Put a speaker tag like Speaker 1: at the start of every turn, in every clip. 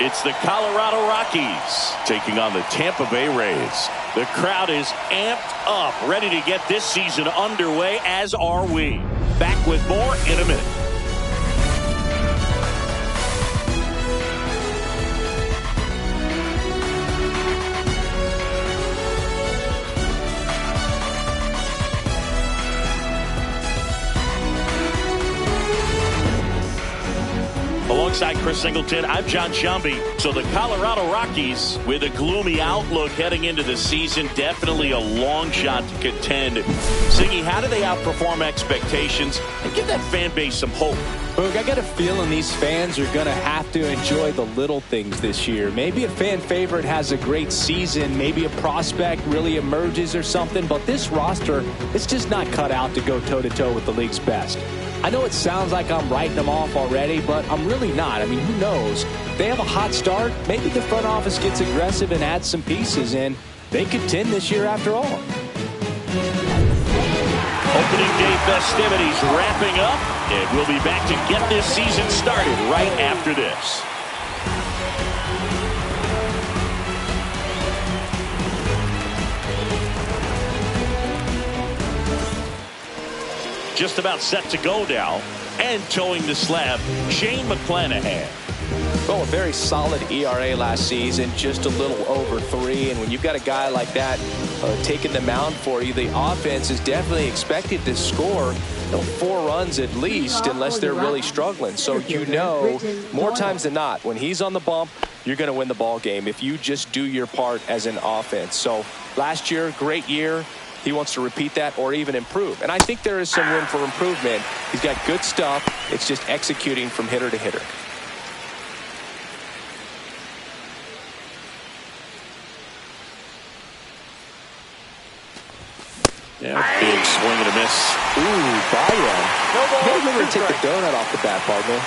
Speaker 1: It's the Colorado Rockies taking on the Tampa Bay Rays. The crowd is amped up, ready to get this season underway, as are we. Back with more in a minute. Alongside Chris Singleton, I'm John Shambi. So the Colorado Rockies, with a gloomy outlook heading into the season, definitely a long shot to contend. Siggy, how do they outperform expectations and give that fan base some hope?
Speaker 2: Boog, I got a feeling these fans are going to have to enjoy the little things this year. Maybe a fan favorite has a great season. Maybe a prospect really emerges or something. But this roster, it's just not cut out to go toe-to-toe with the league's best. I know it sounds like I'm writing them off already, but I'm really not. I mean, who knows? They have a hot start. Maybe the front office gets aggressive and adds some pieces, and they contend this year after all.
Speaker 1: Opening day festivities wrapping up, and we'll be back to get this season started right after this. Just about set to go now, and towing the slab, Shane McClanahan.
Speaker 2: Oh, a very solid ERA last season, just a little over 3. And when you've got a guy like that taking the mound for you, the offense is definitely expected to score 4 runs at least, unless they're really struggling. So you know, more times than not, when he's on the bump, you're going to win the ball game if you just do your part as an offense. So last year, great year. He wants to repeat that or even improve. And I think there is some room for improvement. He's got good stuff. It's just executing from hitter to hitter.
Speaker 1: Yeah, big swing and a miss.
Speaker 2: Ooh, by him. You remember to take the donut off the bat, partner.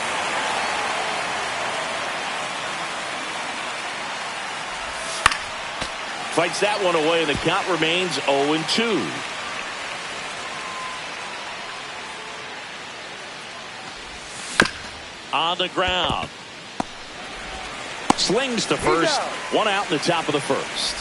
Speaker 1: Fights that one away, and the count remains 0-2. On the ground. Slings to first. 1 out in the top of the first.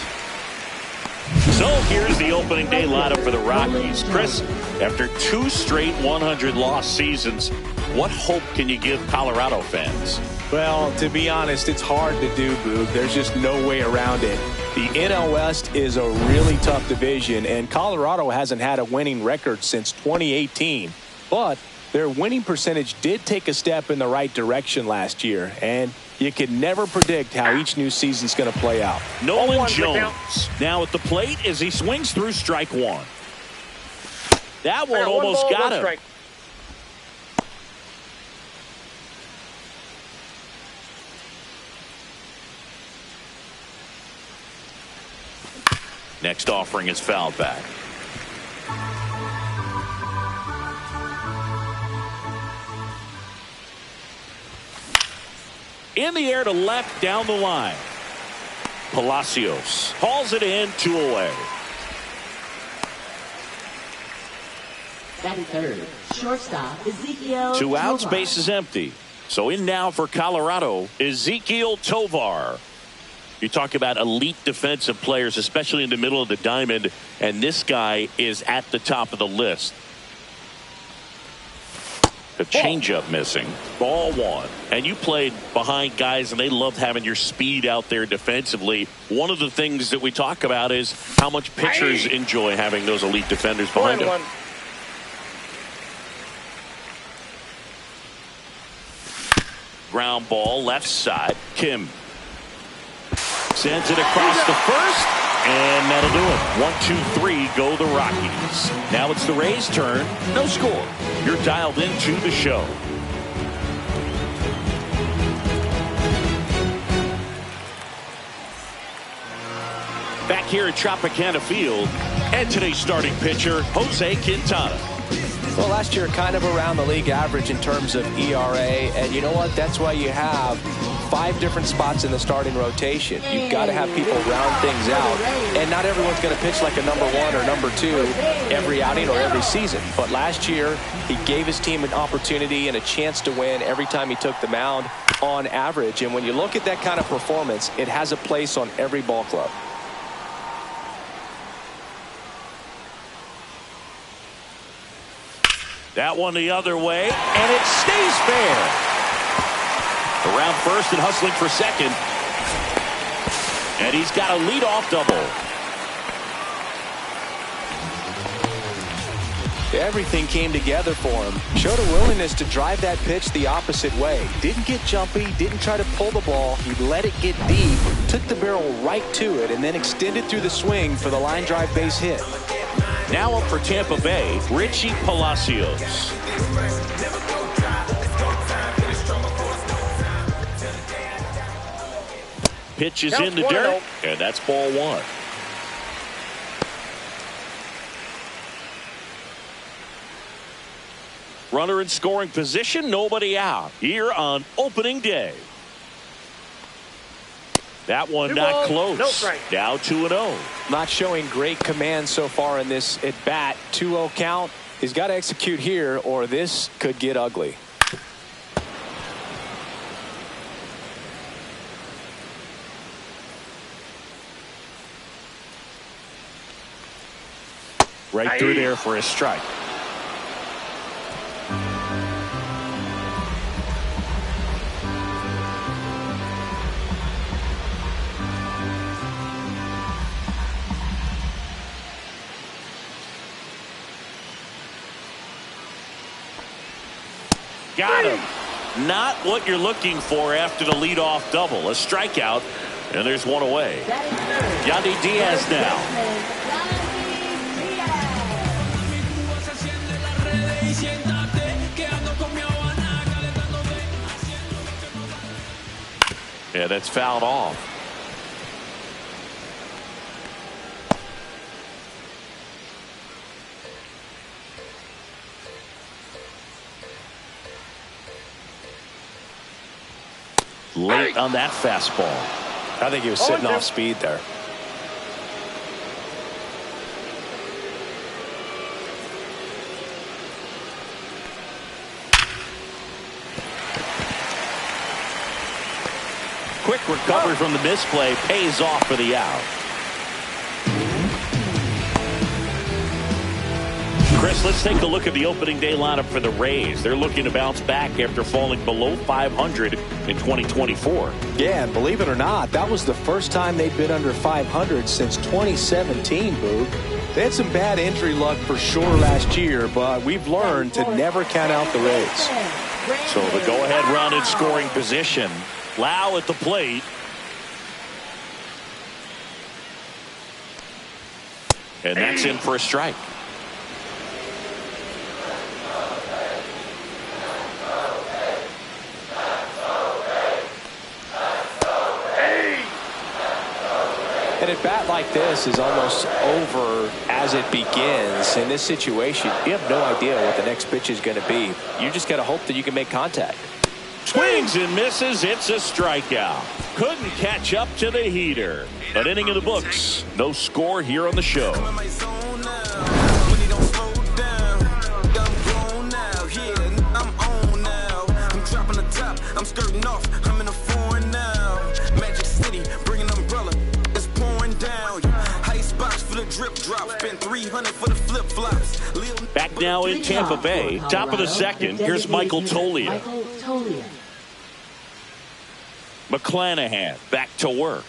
Speaker 1: So here's the opening day lineup for the Rockies. Chris, after 2 straight 100-loss seasons, what hope can you give Colorado fans?
Speaker 2: Well, to be honest, it's hard to do, Boog. There's just no way around it. The NL West is a really tough division, and Colorado hasn't had a winning record since 2018. But their winning percentage did take a step in the right direction last year, and you can never predict how each new season's going to play out.
Speaker 1: Nolan Jones now at the plate as he swings through strike 1. That one almost got him. Next offering is fouled back. In the air to left down the line. Palacios hauls it in, 2 away.
Speaker 3: Batting third, shortstop Ezekiel
Speaker 1: 2 outs,
Speaker 3: Tovar.
Speaker 1: base is empty. So in now for Colorado, Ezekiel Tovar. You talk about elite defensive players, especially in the middle of the diamond, and this guy is at the top of the list. The changeup missing. Ball 1. And you played behind guys, and they loved having your speed out there defensively. One of the things that we talk about is how much pitchers enjoy having those elite defenders behind them. Ground ball, left side. Kim sends it across the first, and that'll do it. 1-2-3 go the Rockies. Now it's the Rays' turn. No score. You're dialed into the show. Back here at Tropicana Field, and today's starting pitcher, Jose Quintana.
Speaker 2: Well, last year kind of around the league average in terms of ERA, and you know what? That's why you have 5 different spots in the starting rotation. You've got to have people round things out, and not everyone's going to pitch like a number 1 or number 2 every outing or every season. But last year, he gave his team an opportunity and a chance to win every time he took the mound. on average. And when you look at that kind of performance, it has a place on every ball club.
Speaker 1: That one the other way, and it stays fair. Around first and hustling for second. And he's got a leadoff double.
Speaker 2: Everything came together for him. Showed a willingness to drive that pitch the opposite way. Didn't get jumpy, didn't try to pull the ball. He let it get deep, took the barrel right to it, and then extended through the swing for the line drive base hit.
Speaker 1: Now up for Tampa Bay, Richie Palacios. Pitch is in the dirt, and that's ball one. Runner in scoring position, nobody out here on opening day. That one not close. Now 2-0.
Speaker 2: Not showing great command so far in this at bat. 2-0 count. He's got to execute here or this could get ugly.
Speaker 1: Right through there for a strike. Got him. Not what you're looking for after the leadoff double. A strikeout, and there's one away. Yandy Diaz now. Yeah, that's fouled off. Late on that fastball.
Speaker 2: I think he was sitting off speed there.
Speaker 1: Quick recovery from the misplay pays off for the out. Chris, let's take a look at the opening day lineup for the Rays. They're looking to bounce back after falling below 500 in 2024.
Speaker 2: Yeah, and believe it or not, that was the first time they'd been under 500 since 2017, Boog. They had some bad injury luck for sure last year, but we've learned to never count out the Rays.
Speaker 1: So the go-ahead run in scoring position. Lau at the plate. And that's in for a strike.
Speaker 2: And a bat like this is almost over as it begins. In this situation, you have no idea what the next pitch is going to be. You just got to hope that you can make contact.
Speaker 1: Swings and misses. It's a strikeout. Couldn't catch up to the heater. An inning in the books. No score here on the show.
Speaker 4: I'm skirting off. I'm in a foreign now. Magic City, bring an umbrella. It's pouring down. Ice box for the drip drop. Spend 300 for the flip flops.
Speaker 1: Back now in Tampa Bay. Top of the second. Here's Michael Toglia. McClanahan back to work.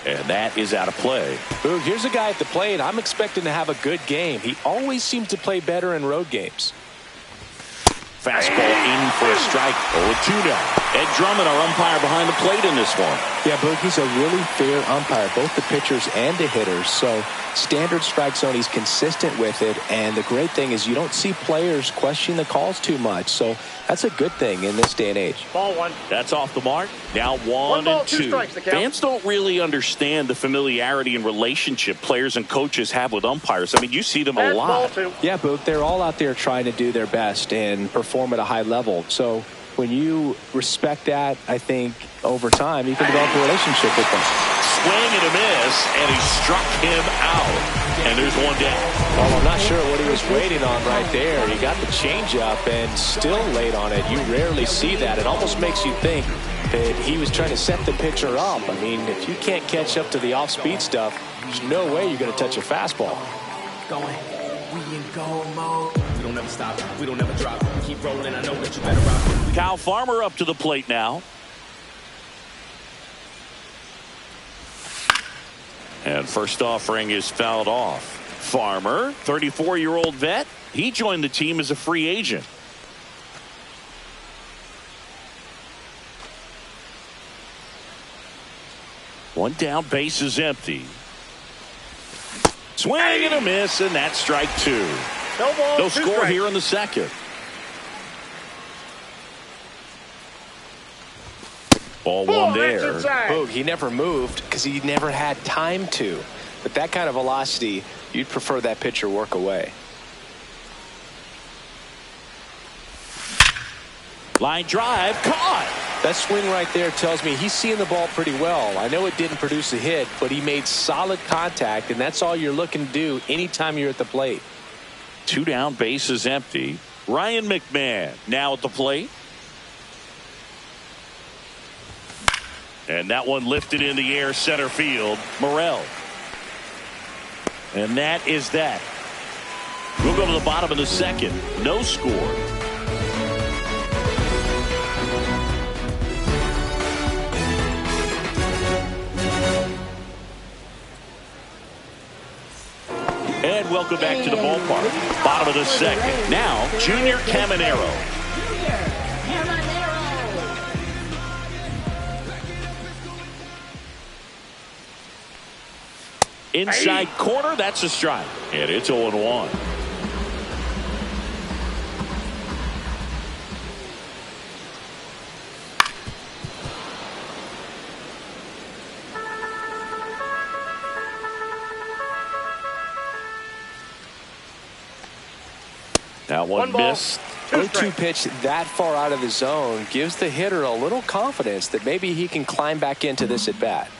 Speaker 1: And that is out of play.
Speaker 2: Ooh, here's a guy at the plate. I'm expecting to have a good game. He always seems to play better in road games.
Speaker 1: Fastball in for a strike. 0-2 now. Ed Drummond, our umpire behind the plate in this one.
Speaker 2: Yeah, Boog, he's a really fair umpire, both the pitchers and the hitters. So standard strike zone, he's consistent with it. And the great thing is you don't see players question the calls too much. So that's a good thing in this day and age.
Speaker 5: Ball one.
Speaker 1: That's off the mark. Now 1-2. Fans don't really understand the familiarity and relationship players and coaches have with umpires. I mean, you see them a lot.
Speaker 2: Yeah, Boog, they're all out there trying to do their best and perform at a high level. So when you respect that, I think over time you can develop a relationship with them.
Speaker 1: Swing and a miss, and he struck him out. And there's one down.
Speaker 2: Well, I'm not sure what he was waiting on right there. He got the changeup and still laid on it. You rarely see that. It almost makes you think that he was trying to set the pitcher up. I mean, if you can't catch up to the off-speed stuff, there's no way you're going to touch a fastball.
Speaker 5: Going, we in go mode. We don't ever stop. We don't ever drop. Keep rolling. I know that you better rock.
Speaker 1: Kyle Farmer up to the plate now. And first offering is fouled off. Farmer, 34-year-old vet. He joined the team as a free agent. One down, base is empty. Swing and a miss, and that's strike two. No score here in the second. Ball one there.
Speaker 2: Boog, he never moved because he never had time to. But that kind of velocity, you'd prefer that pitcher work away.
Speaker 1: Line drive, caught.
Speaker 2: That swing right there tells me he's seeing the ball pretty well. I know it didn't produce a hit, but he made solid contact, and that's all you're looking to do anytime you're at the plate.
Speaker 1: Two down, base is empty. Ryan McMahon now at the plate. And that one lifted in the air, center field. Morel. And that is that. We'll go to the bottom of the second. No score. And welcome back to the ballpark. Bottom of the second. Now, Junior Caminero. Inside corner, that's a strike. And it's 0-1. That one missed.
Speaker 2: 0-2 pitch that far out of the zone gives the hitter a little confidence that maybe he can climb back into this at bat.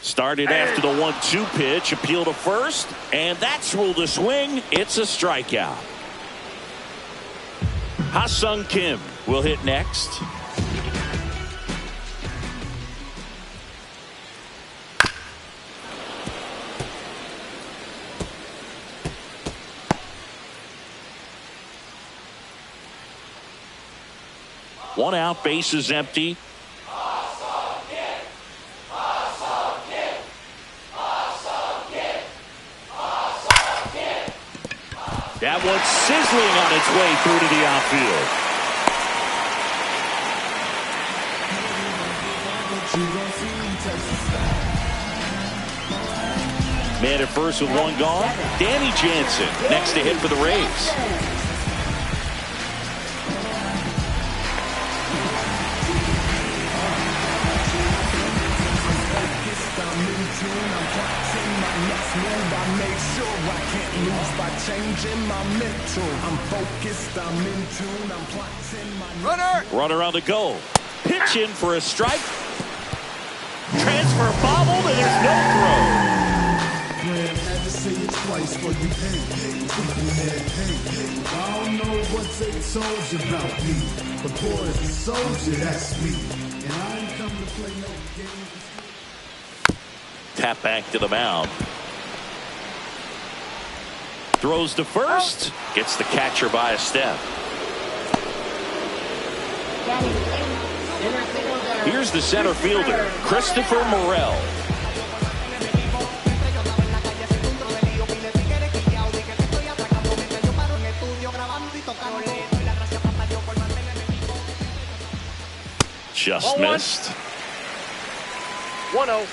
Speaker 1: Started after the 1-2 pitch, appeal to first, and that's ruled a swing. It's a strikeout. Ha-Sung Kim will hit next. One out, base is empty. That one's sizzling on its way through to the outfield. Man at first with one gone. Danny Jansen next to hit for the Rays. Runner on the go. Pitch in for a strike. Transfer bobbled, and there's no
Speaker 6: I don't know what they told you about me, but boy, if you soldier, that's me. And I ain't come to play no games.
Speaker 1: Tap back to the mound. Throws to first. Gets the catcher by a step. Here's the center fielder, Christopher Morel. Just missed.
Speaker 2: 1-0.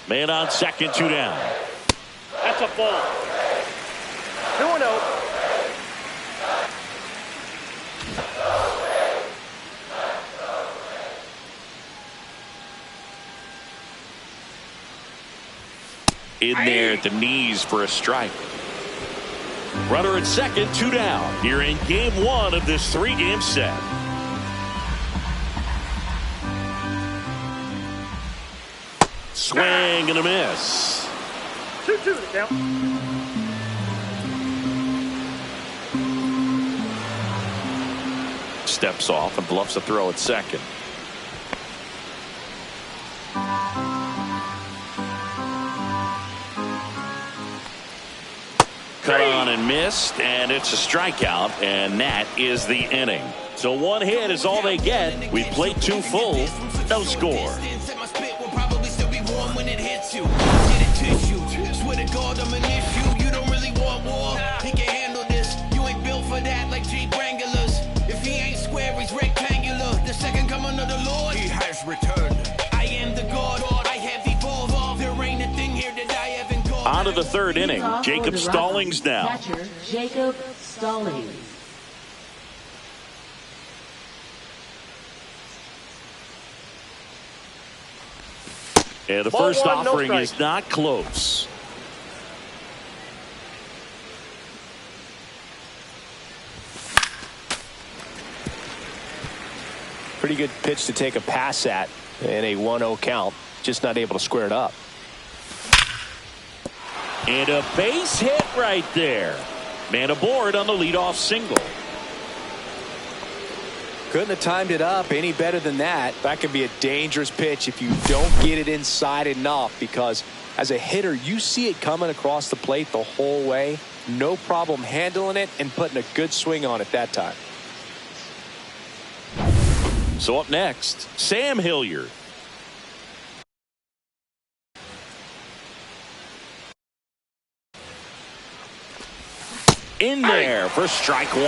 Speaker 1: Man on second, two down.
Speaker 2: That's a ball. 2-0.
Speaker 1: in there at the knees for a strike. Runner at second, 2 down. Here in game 1 of this 3-game set. Swing and a miss.
Speaker 7: 2-2 down.
Speaker 1: Steps off and bluffs a throw at second. Cut on and missed, and it's a strikeout, and that is the inning. So 1 hit is all they get. We played 2 full, no score.
Speaker 8: If he ain't square, he's rectangular. The second coming of the Lord, he has returned. I am the God, I have evolved. There ain't a thing here that I haven't gone.
Speaker 1: On to the 3rd inning. Jacob Stallings now.
Speaker 3: Catcher Jacob Stallings.
Speaker 1: And the
Speaker 7: Ball
Speaker 1: first
Speaker 7: 1, no
Speaker 1: offering
Speaker 7: strike.
Speaker 1: is not close.
Speaker 2: Pretty good pitch to take a pass at in a 1-0 count. Just not able to square it up.
Speaker 1: And a base hit right there. Man aboard on the leadoff single.
Speaker 2: Couldn't have timed it up any better than that. That can be a dangerous pitch if you don't get it inside enough, because as a hitter, you see it coming across the plate the whole way. No problem handling it and putting a good swing on it that time.
Speaker 1: So up next, Sam Hilliard. In there for strike 1.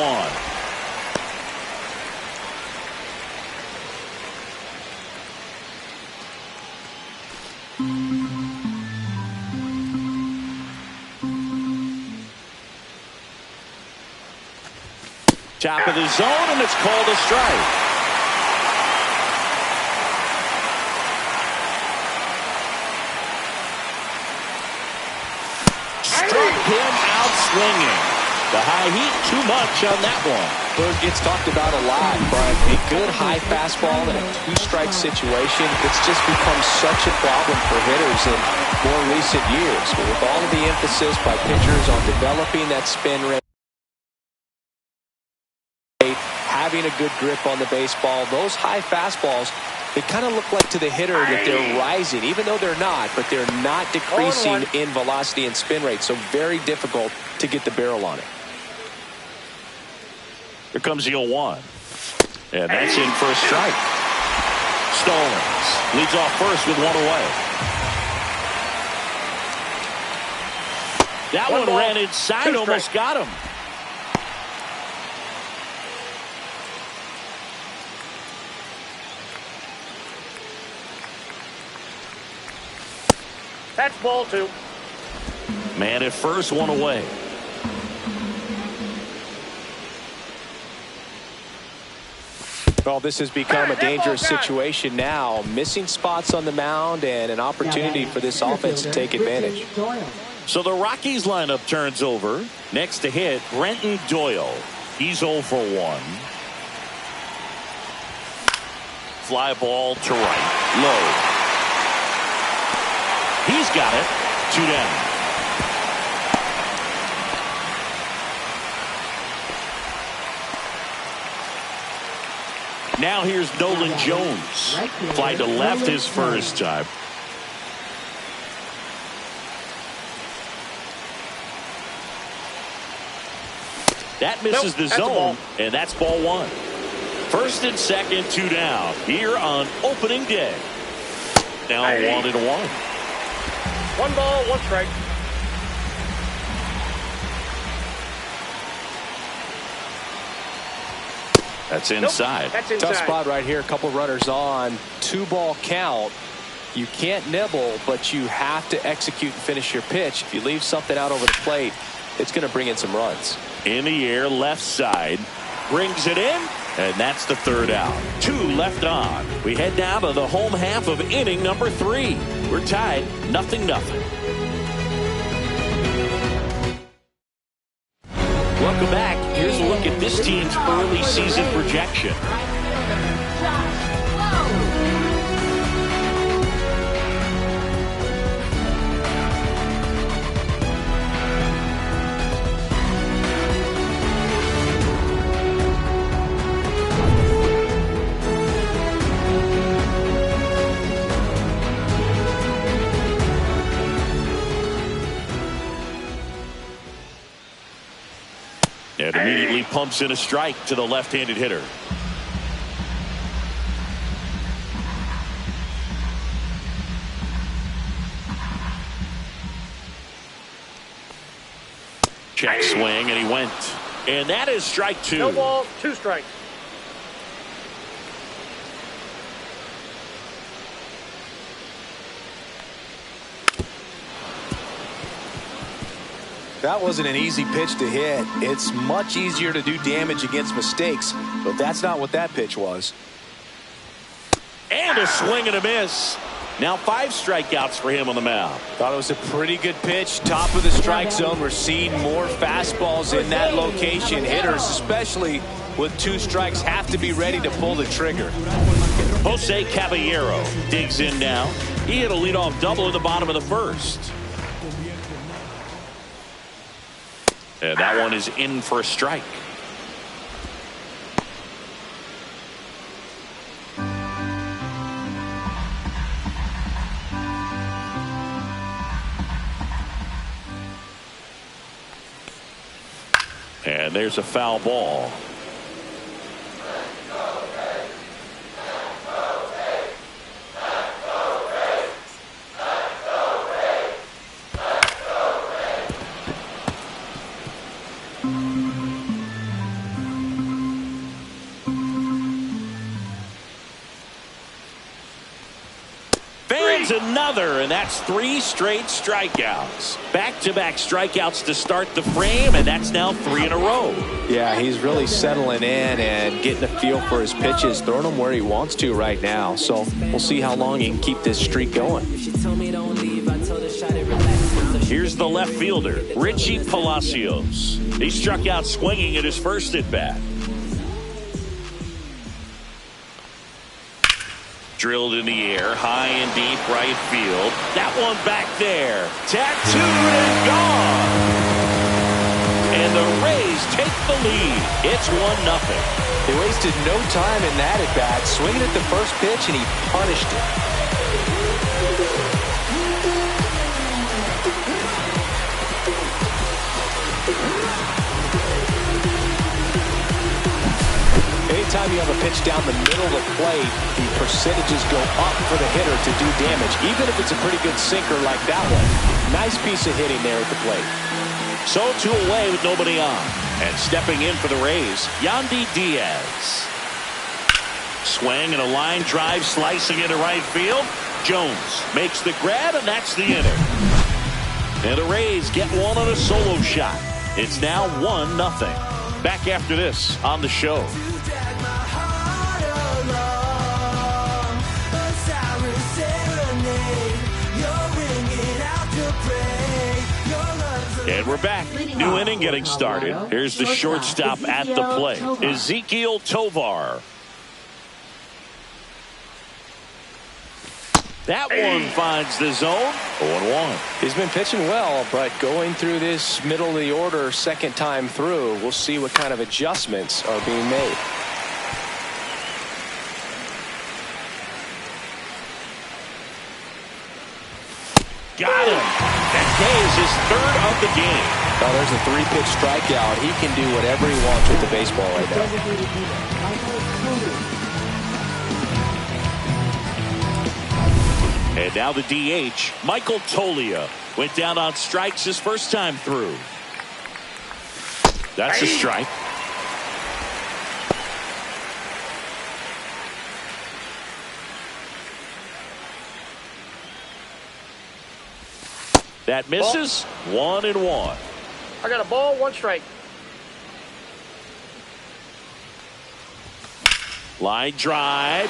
Speaker 1: Top of the zone, and it's called a strike. Struck him out swinging. The high heat, too much on that one.
Speaker 2: Bird gets talked about a lot, but a good high fastball in a 2-strike situation, it's just become such a problem for hitters in more recent years. But with all of the emphasis by pitchers on developing that spin rate, having a good grip on the baseball, those high fastballs, they kind of look like to the hitter that they're rising, even though they're not, but they're not decreasing in velocity and spin rate. So very difficult to get the barrel on it.
Speaker 1: Here comes the 0-1. And that's in for a strike. Stallings leads off first with 1 away. That one ran inside, almost got him.
Speaker 7: That's ball 2.
Speaker 1: Man at first, 1 away.
Speaker 2: Well, this has become a dangerous situation now. Missing spots on the mound and an opportunity for this offense to take advantage.
Speaker 1: So the Rockies lineup turns over. Next to hit, Brenton Doyle. He's 0 for 1. Fly ball to right. Low. He's got it. 2 down. Now here's Nolan Jones. Fly to left his first time. That misses the zone, and that's ball 1. First and second, 2 down. Here on opening day. Now 1-1.
Speaker 7: 1 ball, 1 strike.
Speaker 1: That's inside.
Speaker 7: Nope, that's inside.
Speaker 2: Tough spot right here. A couple runners on. 2-ball count. You can't nibble, but you have to execute and finish your pitch. If you leave something out over the plate, it's going to bring in some runs.
Speaker 1: In the air, left side. Brings it in, and that's the 3rd out. 2 left on. We head down to the home half of inning number 3. We're tied 0-0. Welcome back. Here's a look at this team's early season projection. And immediately pumps in a strike to the left-handed hitter. Check swing, and he went. And that is strike 2.
Speaker 7: No ball, 2 strikes.
Speaker 2: That wasn't an easy pitch to hit. It's much easier to do damage against mistakes, but that's not what that pitch was.
Speaker 1: And a swing and a miss. Now 5 strikeouts for him on the mound.
Speaker 2: Thought it was a pretty good pitch. Top of the strike zone. We're seeing more fastballs in that location. Hitters, especially with 2 strikes, have to be ready to pull the trigger.
Speaker 1: Jose Caballero digs in now. He hit a leadoff double in the bottom of the first. And that one is in for a strike. And there's a foul ball. Another, and that's 3 straight strikeouts. Back-to-back strikeouts to start the frame, and that's now 3 in a row.
Speaker 2: Yeah, he's really settling in and getting a feel for his pitches, throwing them where he wants to right now. So we'll see how long he can keep this streak going.
Speaker 1: Here's the left fielder, Richie Palacios. He struck out swinging at his first at-bat. Drilled in the air, high and deep right field. That one back there. Tattooed and gone. And the Rays take the lead. It's 1-0.
Speaker 2: They wasted no time in that at-bat, swinging at the first pitch, and he punished it. Anytime you have a pitch down the middle of the plate, the percentages go up for the hitter to do damage, even if it's a pretty good sinker like that one. Nice piece of hitting there at the plate.
Speaker 1: So 2 away with nobody on. And stepping in for the Rays, Yandy Diaz. Swing and a line drive slicing into right field. Jones makes the grab, and that's the inning. And the Rays get one on a solo shot. It's now 1-0. Back after this on the show. And we're back. New inning getting started. Here's the shortstop at the plate, Ezekiel Tovar. That one finds the zone. 0-1.
Speaker 2: He's been pitching well, but going through this middle of the order second time through, we'll see what kind of adjustments are being made.
Speaker 1: Got him. That K's his 3rd of the game.
Speaker 2: Oh, there's a 3-pitch strikeout. He can do whatever he wants with the baseball right now.
Speaker 1: And now the DH, Michael Tolia, went down on strikes his first time through. That's a strike. That misses. 1-1.
Speaker 7: I got a ball, 1 strike.
Speaker 1: Line drive.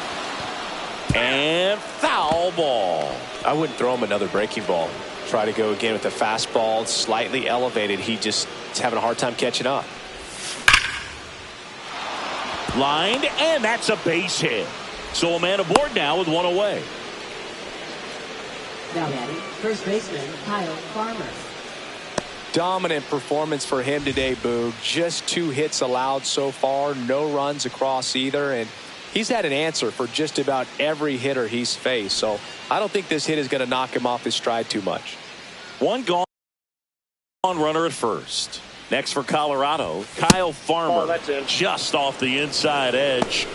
Speaker 1: And foul ball.
Speaker 2: I wouldn't throw him another breaking ball. Try to go again with the fastball, slightly elevated. He just is having a hard time catching up.
Speaker 1: Lined, and that's a base hit. So a man aboard now with one away.
Speaker 3: Now batting, first baseman Kyle Farmer.
Speaker 2: Dominant performance for him today, Boog. Just 2 hits allowed so far, no runs across either, and he's had an answer for just about every hitter he's faced. So I don't think this hit is going to knock him off his stride too much.
Speaker 1: One gone, runner at first. Next for Colorado, Kyle Farmer,
Speaker 7: that's in.
Speaker 1: just off the inside edge.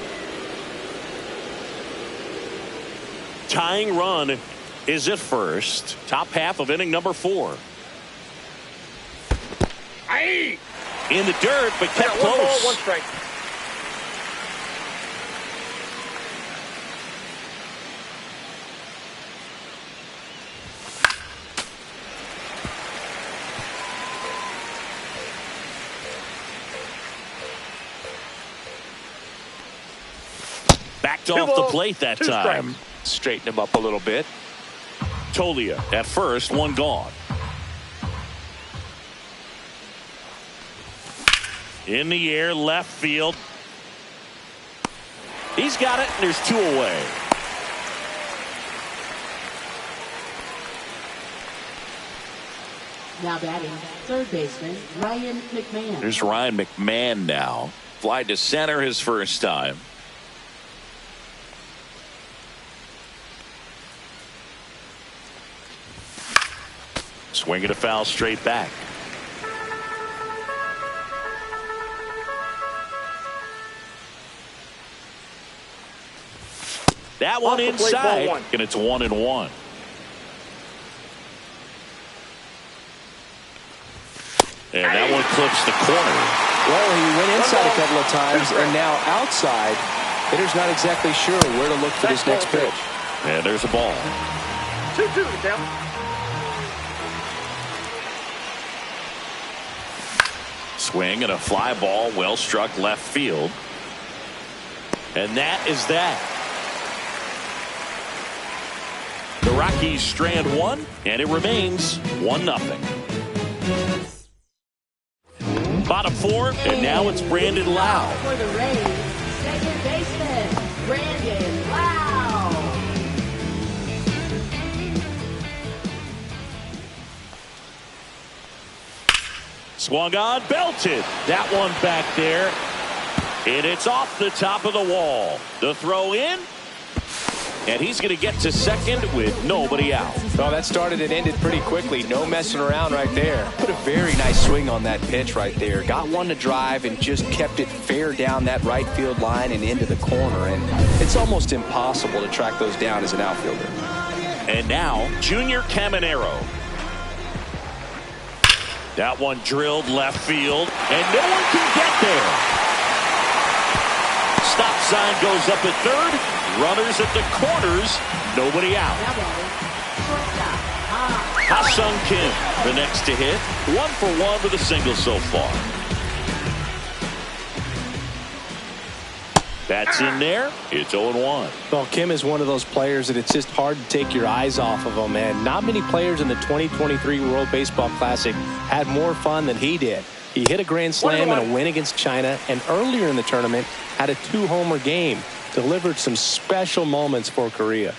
Speaker 1: Tying run is at first. Top half of inning number 4.
Speaker 7: Aye.
Speaker 1: In the dirt, but kept
Speaker 7: One ball,
Speaker 1: close.
Speaker 7: 1 strike.
Speaker 1: Backed
Speaker 7: 2
Speaker 1: off the
Speaker 7: balls,
Speaker 1: plate that
Speaker 7: 2
Speaker 1: time.
Speaker 7: strikes.
Speaker 2: Straighten him up a little bit.
Speaker 1: Tolia at first, 1 gone. In the air, left field. He's got it, and there's 2 away.
Speaker 3: Now batting, third baseman Ryan McMahon.
Speaker 1: There's Ryan McMahon now. Fly to center his first time. Swinging a foul straight back. That one
Speaker 7: Off the plate,
Speaker 1: inside,
Speaker 7: ball 1.
Speaker 1: and it's 1-1. And that one clips the corner.
Speaker 2: Well, he went inside a couple of times, and now outside. Hitter's not exactly sure where to look for this next pitch.
Speaker 1: And there's a ball.
Speaker 7: 2-2 to count.
Speaker 1: Swing and a fly ball, well struck left field. And that is that. The Rockies strand 1, and it remains 1-0. Bottom 4, and now it's Brandon Lau.
Speaker 3: For the Rays, second baseman Brandon Lau.
Speaker 1: Swung on, belted. That one back there. And it's off the top of the wall. The throw in. And he's going to get to second with nobody out.
Speaker 2: Well, that started and ended pretty quickly. No messing around right there. Put a very nice swing on that pitch right there. Got one to drive and just kept it fair down that right field line and into the corner. And it's almost impossible to track those down as an outfielder.
Speaker 1: And now, Junior Caminero. That one drilled left field, and no one can get there. Stop sign goes up at third. Runners at the corners. Nobody out.
Speaker 3: Now batting, shortstop
Speaker 1: Ha-Sung Kim, the next to hit. 1 for 1 with a single so far. That's in there. It's 0-1.
Speaker 2: Well, Kim is one of those players that it's just hard to take your eyes off of him. And not many players in the 2023 World Baseball Classic had more fun than he did. He hit a grand slam in a win against China, and earlier in the tournament had a 2-homer game. Delivered some special moments for Korea.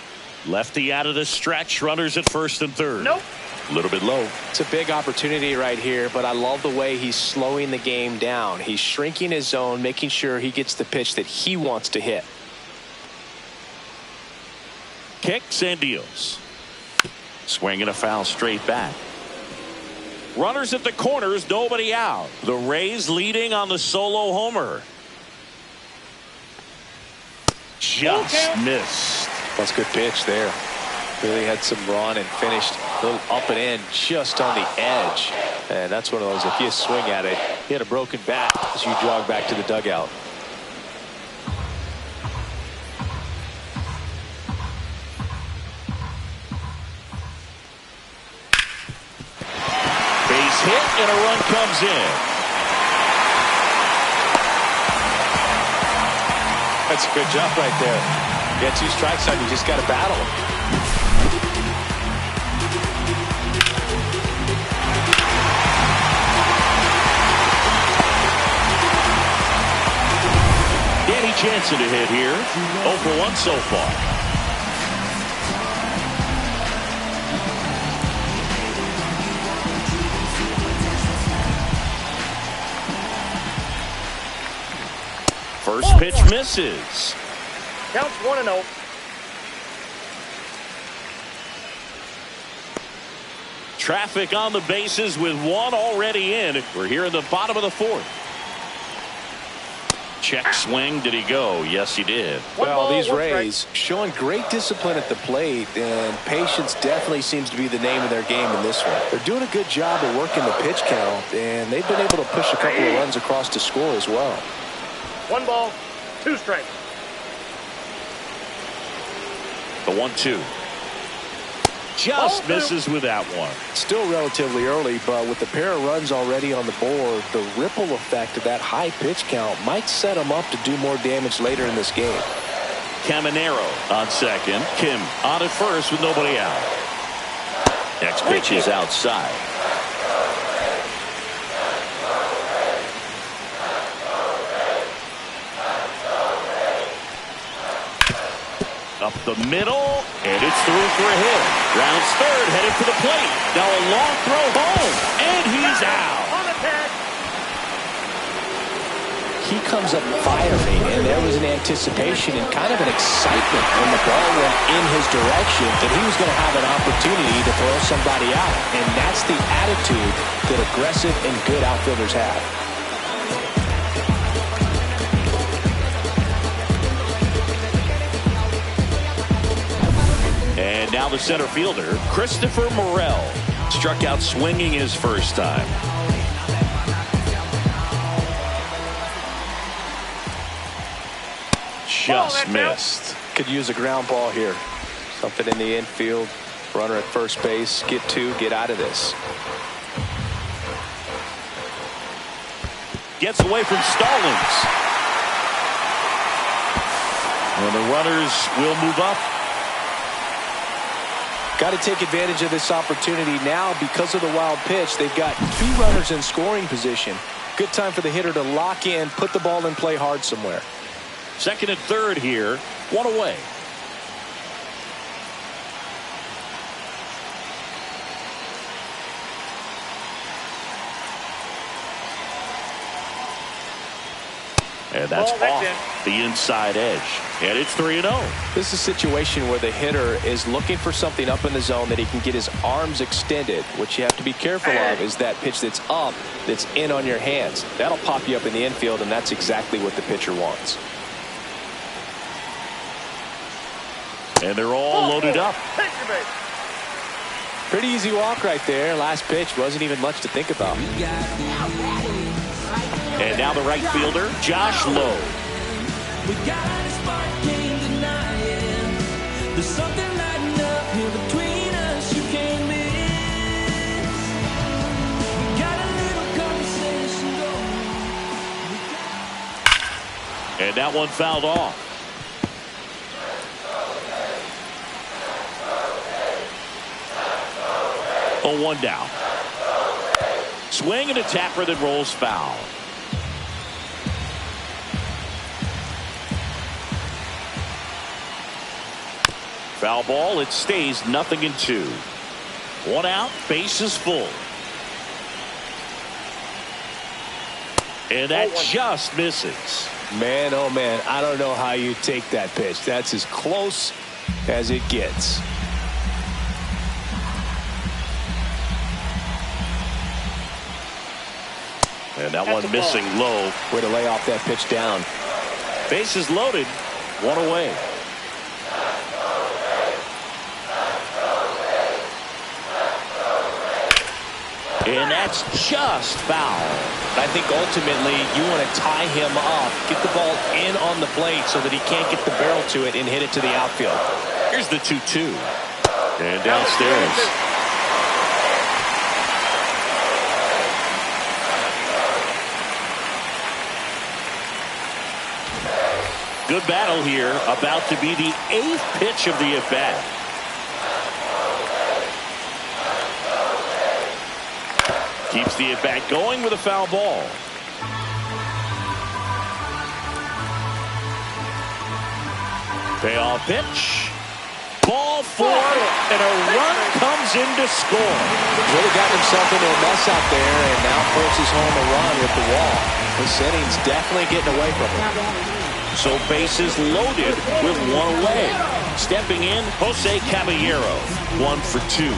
Speaker 1: Lefty out of the stretch. Runners at first and third.
Speaker 7: Nope.
Speaker 1: A little bit low.
Speaker 2: It's a big opportunity right here, but I love the way he's slowing the game down. He's shrinking his zone, making sure he gets the pitch that he wants to hit.
Speaker 1: Kicks and deals. Swinging a foul straight back. Runners at the corners, nobody out. The Rays leading on the solo homer. Just missed.
Speaker 2: That's a good pitch there. Really had some run and finished a little up and in just on the edge. And that's one of those, if you swing at it, he had a broken bat as you jog back to the dugout.
Speaker 1: Base hit and a run comes in.
Speaker 2: That's a good job right there. You got 2 strikes on you, just got to battle.
Speaker 1: Jansen to hit here. 0 for 1 so far. First pitch misses.
Speaker 7: Counts 1-0.
Speaker 1: Traffic on the bases with one already in. We're here in the bottom of the 4th. Check swing. Did he go? Yes, he did.
Speaker 2: Well, these Rays showing great discipline at the plate, and patience definitely seems to be the name of their game in this one. They're doing a good job of working the pitch count, and they've been able to push a couple of runs across to score as well.
Speaker 7: 1 ball, 2 strikes.
Speaker 1: The 1-2. Just misses with that one.
Speaker 2: Still relatively early, but with a pair of runs already on the board, the ripple effect of that high pitch count might set them up to do more damage later in this game.
Speaker 1: Caminero on second. Kim on at first with nobody out. Next pitch is outside. Up the middle, and it's through for a hit. Rounds third, headed for the plate. Now a long throw home, and he's out.
Speaker 2: He comes up firing, and there was an anticipation and kind of an excitement when the ball went in his direction that he was going to have an opportunity to throw somebody out. And that's the attitude that aggressive and good outfielders have.
Speaker 1: And now the center fielder, Christopher Morel, struck out swinging his first time. Just missed.
Speaker 2: Could use a ground ball here. Something in the infield. Runner at first base. Get 2. Get out of this.
Speaker 1: Gets away from Stallings. And the runners will move up.
Speaker 2: Got to take advantage of this opportunity now because of the wild pitch. They've got 2 runners in scoring position. Good time for the hitter to lock in, put the ball in play hard somewhere.
Speaker 1: Second and third here. 1 away. And that's off the inside edge. And it's 3-0.
Speaker 2: This is a situation where the hitter is looking for something up in the zone that he can get his arms extended. What you have to be careful of is that pitch that's up, that's in on your hands. That'll pop you up in the infield, and that's exactly what the pitcher wants.
Speaker 1: And they're all loaded up.
Speaker 2: Pretty easy walk right there. Last pitch wasn't even much to think about.
Speaker 1: And now the right fielder, Josh Lowe.
Speaker 8: There's something lighting up here between us you can't miss. We got a little conversation going.
Speaker 1: And that one fouled off. Oh, 1 down. Swing and a tapper that rolls foul. Foul ball. It stays 0-2. 1 out. Base is full. And that just misses.
Speaker 2: Man, oh man, I don't know how you take that pitch. That's as close as it gets.
Speaker 1: And that one missing low.
Speaker 2: Way to lay off that pitch down.
Speaker 1: Bases loaded. 1 away. And that's just foul.
Speaker 2: I think ultimately you want to tie him up, get the ball in on the plate so that he can't get the barrel to it and hit it to the outfield.
Speaker 1: Here's the 2-2. And downstairs. Good battle here. About to be the 8th pitch of the at-bat. Keeps the at-bat going with a foul ball. Payoff pitch. Ball four, and a run comes in to score.
Speaker 2: Really got himself into a mess out there and now forces home a run with the wall. This inning's definitely getting away from him.
Speaker 1: So bases loaded with one away. Stepping in, Jose Caballero, 1 for 2.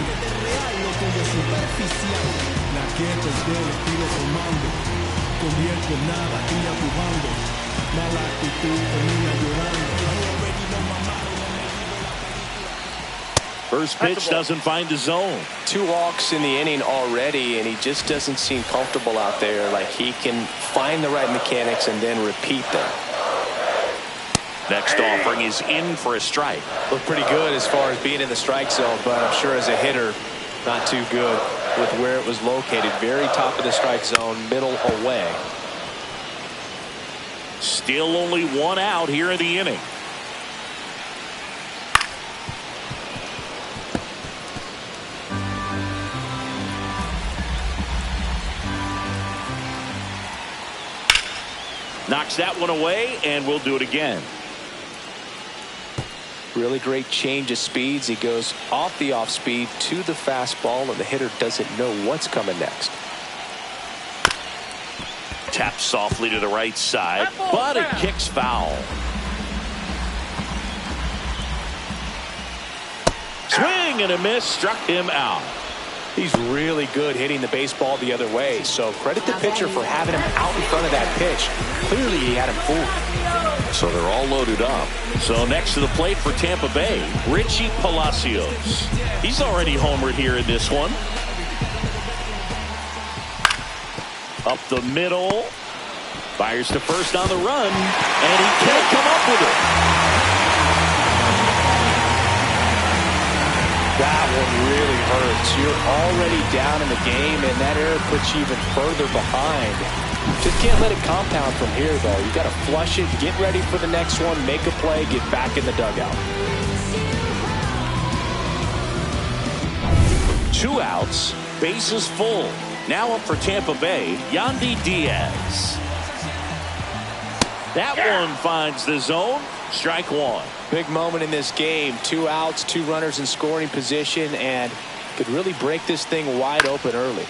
Speaker 1: First pitch doesn't find the zone.
Speaker 2: 2 walks in the inning already, and he just doesn't seem comfortable out there. Like he can find the right mechanics and then repeat them.
Speaker 1: Next offering is in for a strike.
Speaker 2: Looked pretty good as far as being in the strike zone, but I'm sure as a hitter, not too good with where it was located. Very top of the strike zone, middle away.
Speaker 1: Still only 1 out here in the inning. Knocks that one away, and we'll do it again.
Speaker 2: Really great change of speeds. He goes off the off speed to the fastball, and the hitter doesn't know what's coming next.
Speaker 1: Taps softly to the right side, but it kicks foul. Swing and a miss, struck him out.
Speaker 2: He's really good hitting the baseball the other way, so credit the pitcher for having him out in front of that pitch. Clearly he had him fooled.
Speaker 1: So they're all loaded up. So next to the plate for Tampa Bay, Richie Palacios. He's already homered here in this one. Up the middle. Fires to first on the run, and he can't come up with it.
Speaker 2: That one really hurts. You're already down in the game, and that error puts you even further behind. Just can't let it compound from here, though. You got to flush it, get ready for the next one, make a play, get back in the dugout.
Speaker 1: 2 outs, bases full. Now up for Tampa Bay, Yandy Diaz. That one finds the zone. Strike 1.
Speaker 2: Big moment in this game. 2 outs, 2 runners in scoring position, and could really break this thing wide open early.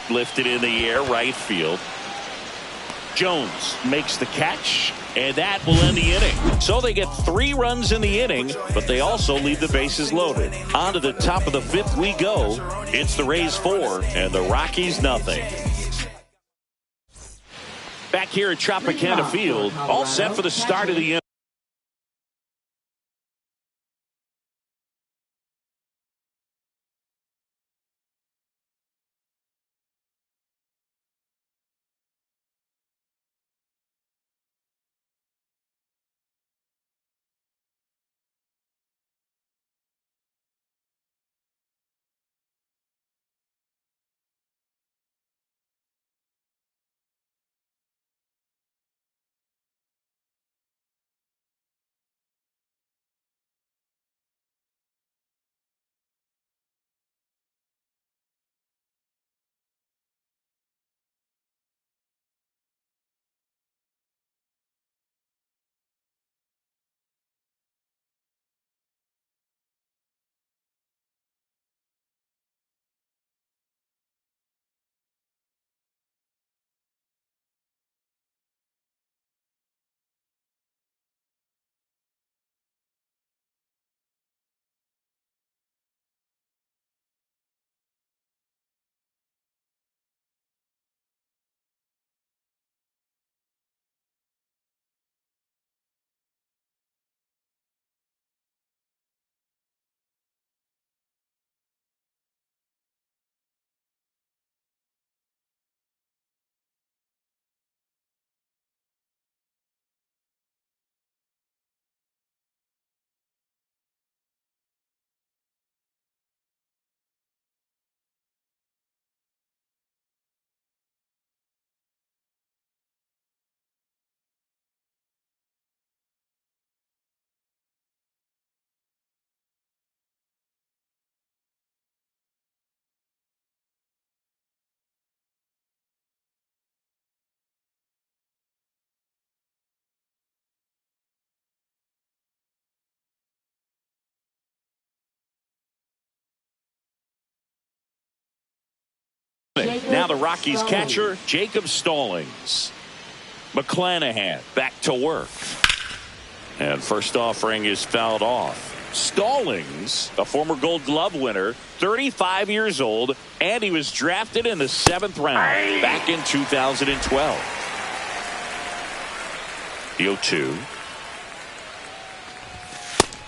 Speaker 1: Lifted in the air, right field. Jones makes the catch, and that will end the inning. So they get 3 runs in the inning, but they also leave the bases loaded. On to the top of the 5th we go. It's the Rays 4 and the Rockies nothing. Back here at Tropicana Field, all set for the start of the inning. Now the Rockies catcher, Jacob Stallings. McClanahan back to work. And first offering is fouled off. Stallings, a former Gold Glove winner, 35 years old, and he was drafted in the 7th round back in 2012. The 0-2.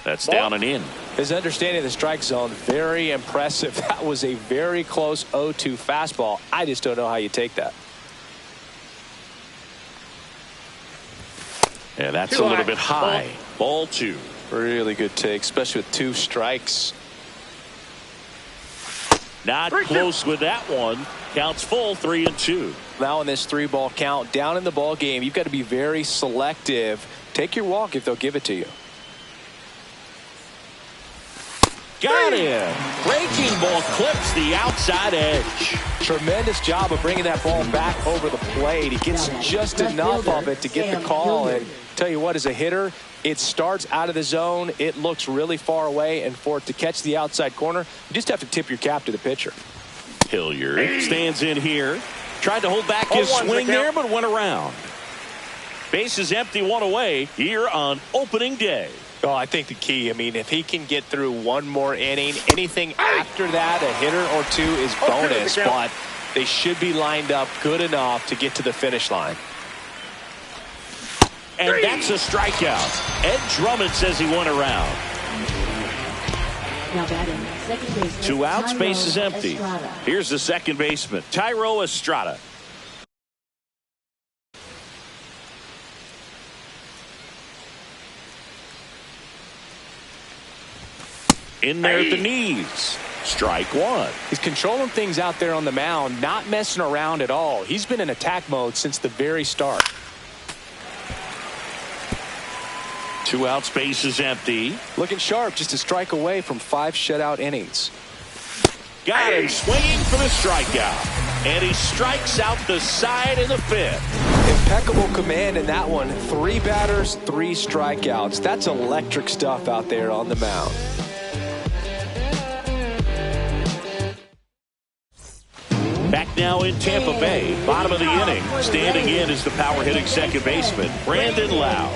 Speaker 1: That's down and in.
Speaker 2: His understanding of the strike zone, very impressive. That was a very close 0-2 fastball. I just don't know how you take that.
Speaker 1: Yeah, that's a little bit high. Ball 2.
Speaker 2: Really good take, especially with 2 strikes.
Speaker 1: Not close with that one. Counts full, 3-2.
Speaker 2: Now in this 3-ball count, down in the ball game, you've got to be very selective. Take your walk if they'll give it to you.
Speaker 1: Got him. Breaking ball clips the outside edge.
Speaker 2: Tremendous job of bringing that ball back over the plate. He gets just enough of it to get the call. And tell you what, as a hitter, it starts out of the zone. It looks really far away. And for it to catch the outside corner, you just have to tip your cap to the pitcher.
Speaker 1: Hilliard stands in here. Tried to hold back his swing there, but went around. Base is empty, 1 away here on opening day.
Speaker 2: Oh, I think the key, I mean, if he can get through one more inning, anything after that, a hitter or 2 is bonus, but they should be lined up good enough to get to the finish line.
Speaker 1: And that's a strikeout. Ed Drummond says he went around.
Speaker 3: Now batting, second baseman,
Speaker 1: 2 outs, base is empty.
Speaker 3: Estrada.
Speaker 1: Here's the second baseman, Thairo Estrada. In there at the knees. Strike 1.
Speaker 2: He's controlling things out there on the mound, not messing around at all. He's been in attack mode since the very start.
Speaker 1: 2 outs, base is empty.
Speaker 2: Looking sharp, just a strike away from 5 shutout innings.
Speaker 1: Got him swinging for the strikeout. And he strikes out the side in the 5th.
Speaker 2: Impeccable command in that one. 3 batters, 3 strikeouts. That's electric stuff out there on the mound.
Speaker 1: Back now in Tampa Bay, bottom of the inning. Standing in is the power hitting second baseman, Brandon Lau.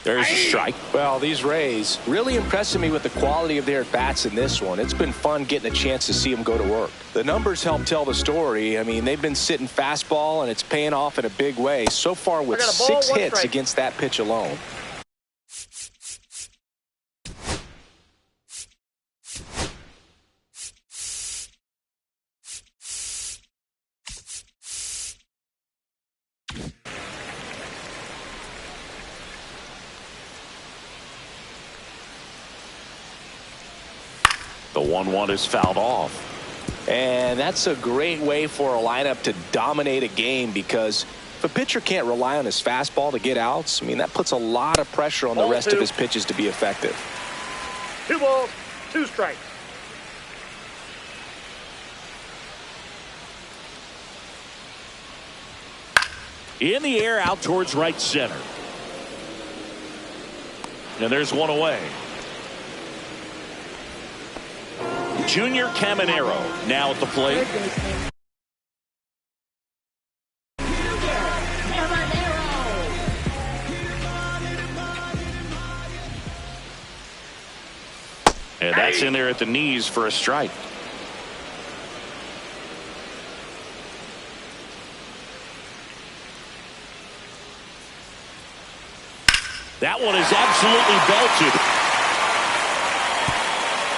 Speaker 1: There's a strike.
Speaker 2: Well, these Rays really impressing me with the quality of their at-bats in this one. It's been fun getting a chance to see them go to work. The numbers help tell the story. I mean, they've been sitting fastball, and it's paying off in a big way. So far with 6 hits against that pitch alone.
Speaker 1: The 1-1 is fouled off.
Speaker 2: And that's a great way for a lineup to dominate a game, because if a pitcher can't rely on his fastball to get outs, I mean, that puts a lot of pressure on the rest of his pitches to be effective.
Speaker 7: 2 balls, 2 strikes.
Speaker 1: In the air, out towards right center. And there's 1 away. Junior Caminero now at the plate. And that's in there at the knees for a strike. That one is absolutely belted.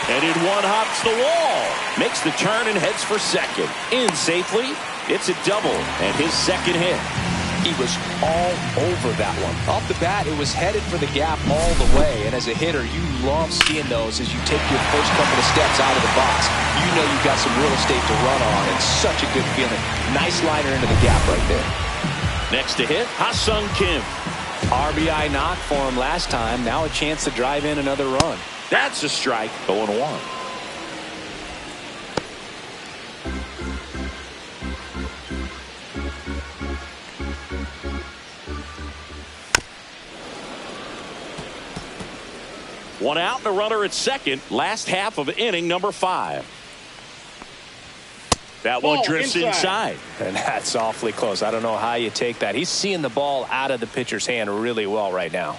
Speaker 1: And in 1 hops the wall. Makes the turn and heads for second. In safely. It's a double and his second hit.
Speaker 2: He was all over that one. Off the bat, it was headed for the gap all the way. And as a hitter, you love seeing those as you take your first couple of steps out of the box. You know you've got some real estate to run on. It's such a good feeling. Nice liner into the gap right there.
Speaker 1: Next to hit, Ha-Sung Kim.
Speaker 2: RBI knock for him last time. Now a chance to drive in another run.
Speaker 1: That's a strike. 0-1. One out and a runner at second. Last half of inning number 5. That one drifts inside.
Speaker 2: And that's awfully close. I don't know how you take that. He's seeing the ball out of the pitcher's hand really well right now.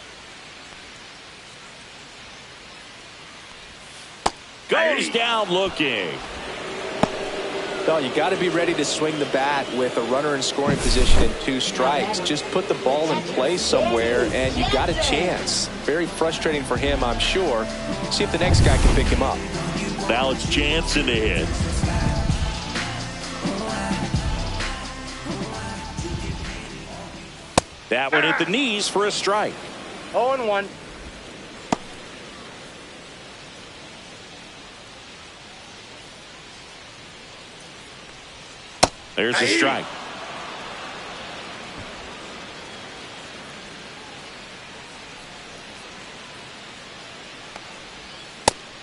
Speaker 1: Goes down looking.
Speaker 2: No, you got to be ready to swing the bat with a runner in scoring position and 2 strikes. Just put the ball in play somewhere and you got a chance. Very frustrating for him, I'm sure. See if the next guy can pick him up.
Speaker 1: Now it's Jansen to hit. That one hit the knees for a strike.
Speaker 7: 0-1.
Speaker 1: There's a strike.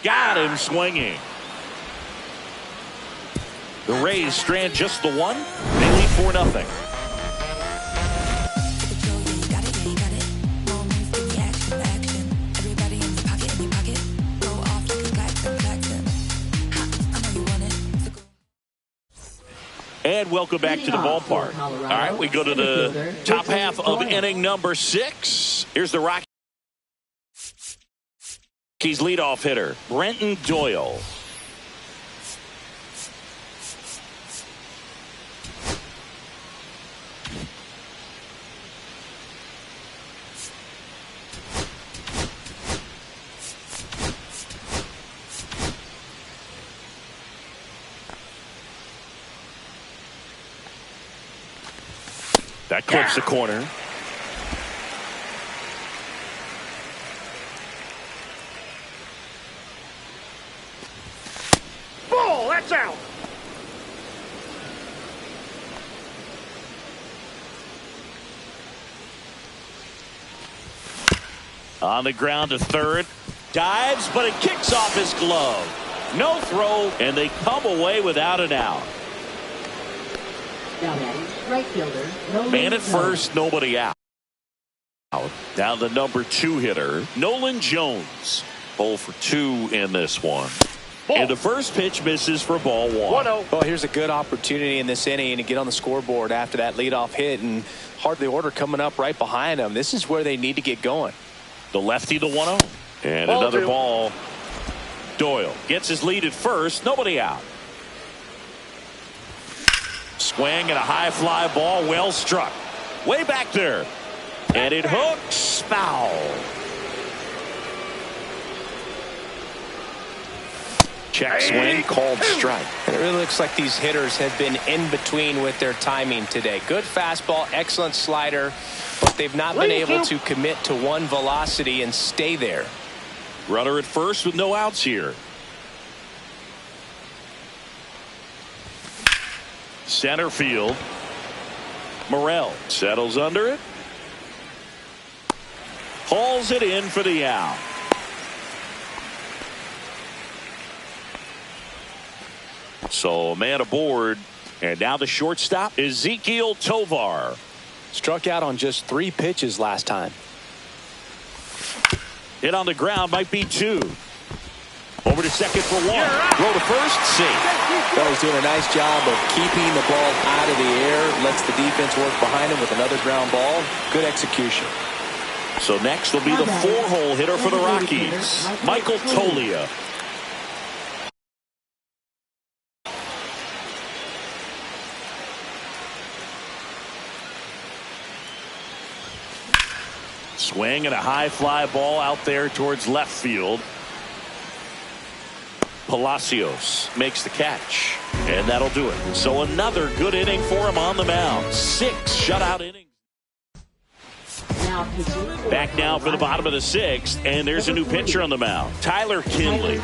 Speaker 1: Got him swinging. The Rays strand just the one. They lead 4-0. And welcome back to the ballpark. All right, we go to the top half of inning number 6. Here's the Rockies leadoff hitter, Brenton Doyle. That clips the corner.
Speaker 7: Ball, that's out.
Speaker 1: On the ground to third. Dives, but it kicks off his glove. No throw, and they come away without an out.
Speaker 3: Right fielder,
Speaker 1: Man at first, nobody out. Now the number 2 hitter, Nolan Jones. 0 for 2 in this one. And the first pitch misses for ball 1.
Speaker 7: 1-0.
Speaker 2: Well, here's a good opportunity in this inning to get on the scoreboard after that leadoff hit, and hardly order coming up right behind them. This is where they need to get going.
Speaker 1: The lefty to 1-0. And
Speaker 7: Ball
Speaker 1: another
Speaker 7: 2.
Speaker 1: ball. Doyle gets his lead at first. Nobody out. Swing and a high fly ball, well struck. Way back there. And it hooks foul. Check swing, called strike.
Speaker 2: It really looks like these hitters have been in between with their timing today. Good fastball, excellent slider, but they've not been able to commit to one velocity and stay there.
Speaker 1: Runner at first with no outs here. Center field. Morel settles under it. Hauls it in for the out. So a man aboard. And now the shortstop, Ezekiel Tovar.
Speaker 2: Struck out on just 3 pitches last time.
Speaker 1: Hit on the ground, might be 2. Over to second for 1. Throw to first, safe.
Speaker 2: Well, he's doing a nice job of keeping the ball out of the air. Lets the defense work behind him with another ground ball. Good execution.
Speaker 1: So next will be the 4-hole hitter for the Rockies, Michael Tolia. Swing and a high fly ball out there towards left field. Palacios makes the catch, and that'll do it. So another good inning for him on the mound. 6 shutout innings. Back now for the bottom of the 6th, and there's a new pitcher on the mound, Tyler Kinley.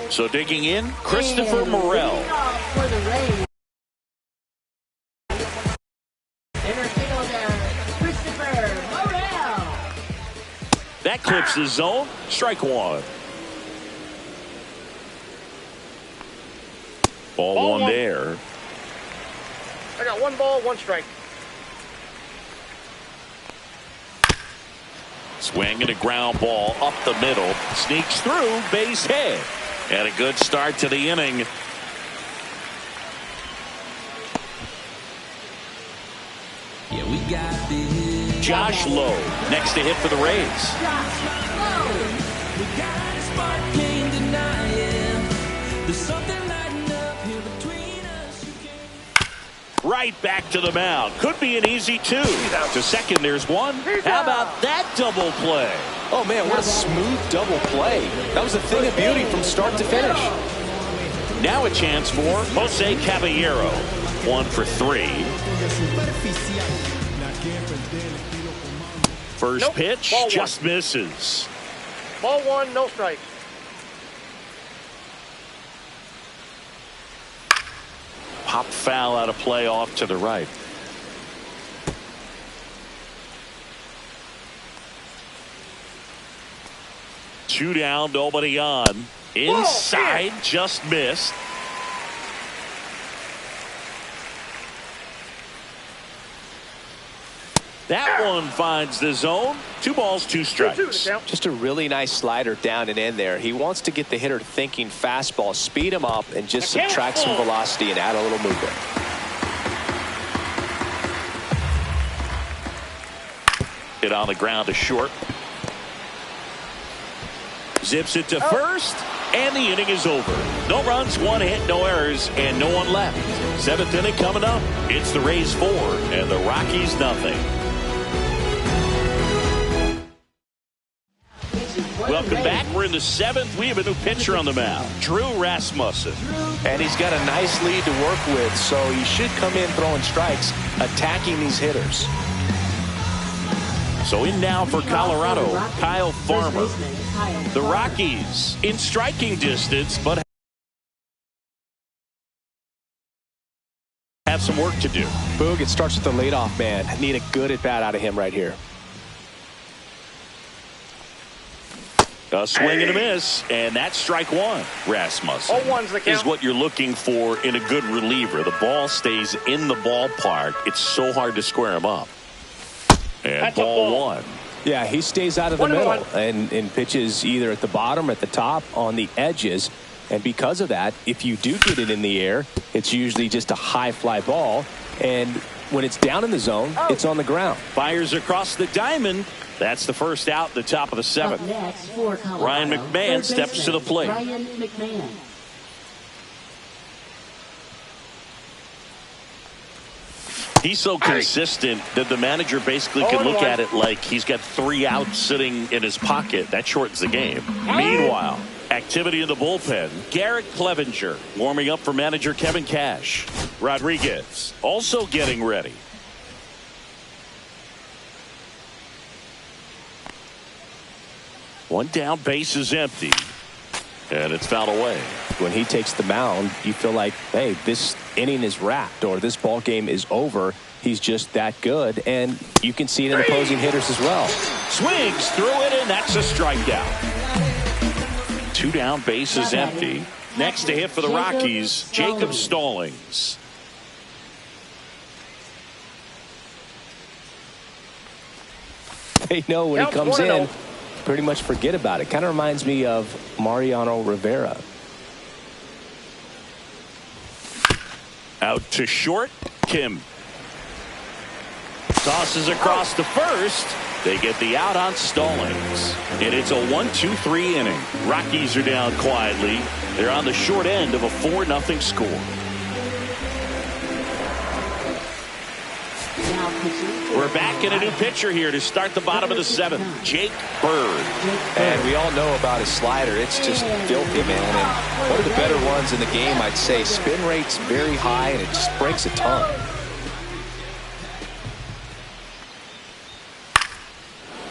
Speaker 1: So digging in, Christopher Morel. That clips the zone. Strike 1. Ball 1 there.
Speaker 7: I got 1 ball, 1 strike.
Speaker 1: Swing and a ground ball up the middle. Sneaks through, base hit. And a good start to the inning.
Speaker 8: Yeah, we got this.
Speaker 1: Josh Lowe next to hit for the Rays.
Speaker 8: We got a spark, can't deny it. There's something lighting up here between us. You can't...
Speaker 1: Right back to the mound. Could be an easy two. To second, there's one. How about that double play?
Speaker 2: Oh, man, what a smooth double play. That was a thing of beauty from start to finish.
Speaker 1: Now a chance for Jose Caballero. 1 for 3. First
Speaker 7: Nope.
Speaker 1: pitch
Speaker 7: Ball
Speaker 1: just misses.
Speaker 7: Ball 1, no strike.
Speaker 1: Pop foul out of play off to the right. Two down, nobody on. Inside, just missed. That one finds the zone. 2 balls, 2 strikes.
Speaker 2: Just a really nice slider down and in there. He wants to get the hitter thinking fastball, speed him up, and just subtract some velocity and add a little movement.
Speaker 1: Hit on the ground to short. Zips it to first, and the inning is over. No runs, 1 hit, no errors, and no one left. 7th inning coming up. It's the Rays 4 and the Rockies nothing. Welcome back. We're in the 7th. We have a new pitcher on the mound, Drew Rasmussen.
Speaker 2: And he's got a nice lead to work with, so he should come in throwing strikes, attacking these hitters.
Speaker 1: So in now for Colorado, Kyle Farmer. The Rockies in striking distance, but have some work to do.
Speaker 2: Boog, it starts with the leadoff man. Need a good at-bat out of him right here.
Speaker 1: A swing and a miss, and that's strike 1. Rasmussen
Speaker 7: 0-1's the count.
Speaker 1: is what you're looking for in a good reliever. The ball stays in the ballpark. It's so hard to square him up. And
Speaker 7: That's a
Speaker 1: ball
Speaker 7: ball.
Speaker 1: 1.
Speaker 2: Yeah, he stays out of the
Speaker 7: 1-1.
Speaker 2: middle and pitches either at the bottom or at the top on the edges. And because of that, if you do get it in the air, it's usually just a high fly ball. And when it's down in the zone, it's on the ground.
Speaker 1: Fires across the diamond. That's the first out, the top of the 7th.
Speaker 3: Up next for Colorado,
Speaker 1: Ryan McMahon
Speaker 3: third
Speaker 1: steps to the
Speaker 3: baseman,
Speaker 1: plate.
Speaker 3: Ryan McMahon.
Speaker 1: He's so consistent that the manager basically can look at it like he's got 3 outs sitting in his pocket. That shortens the game. Meanwhile, activity in the bullpen. Garrett Clevenger warming up for manager Kevin Cash. Rodriguez also getting ready. One down, base is empty. And it's fouled away.
Speaker 2: When he takes the mound, you feel like, hey, this inning is wrapped or this ball game is over. He's just that good. And you can see it in opposing hitters as well.
Speaker 1: Swings through it, and that's a strikeout. 2 down, base is empty. Next to hit for the Rockies, Jacob Stallings.
Speaker 2: They know when he comes in, pretty much forget about it. Kind of reminds me of Mariano Rivera.
Speaker 1: Out to short, Kim. Tosses across to first. They get the out on Stallings. And it's a 1-2-3 inning. Rockies are down quietly. They're on the short end of a 4-0 score. We're back in a new pitcher here to start the bottom of the 7th. Jake Bird.
Speaker 2: And we all know about his slider. It's just filthy, man. And one of the better ones in the game, I'd say. Spin rate's very high, and it just breaks a ton.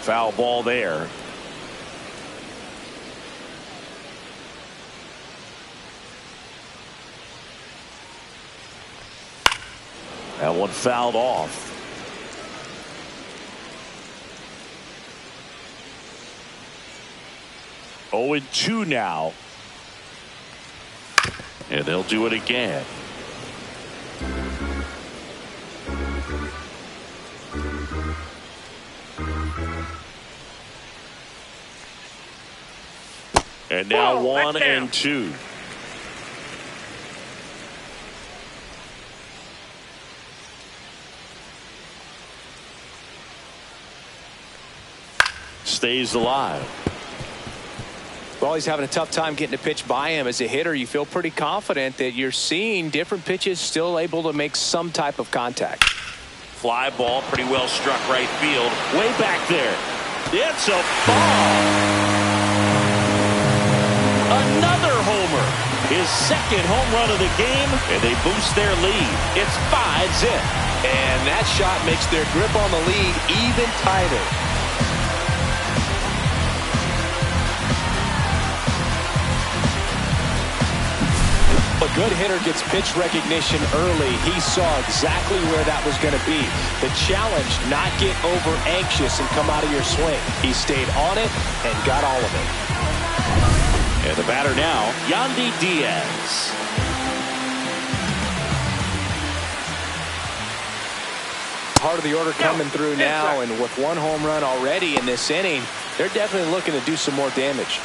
Speaker 1: Foul ball there. That one fouled off. Oh, 0-2 now. And they'll do it again. And now
Speaker 7: Whoa,
Speaker 1: 1
Speaker 7: that's down.
Speaker 1: and 2. Stays alive.
Speaker 2: Well, he's having a tough time getting a pitch by him. As a hitter, you feel pretty confident that you're seeing different pitches still able to make some type of contact.
Speaker 1: Fly ball, pretty well struck right field. Way back there. It's a ball. Another homer. His second home run of the game, and they boost their lead. It's 5-zip.
Speaker 2: And that shot makes their grip on the lead even tighter. A good hitter gets pitch recognition early. He saw exactly where that was going to be. The challenge, not get over anxious and come out of your swing. He stayed on it and got all of it.
Speaker 1: And the batter now, Yandy Diaz.
Speaker 2: Part of the order coming through now, and with one home run already in this inning, they're definitely looking to do some more damage.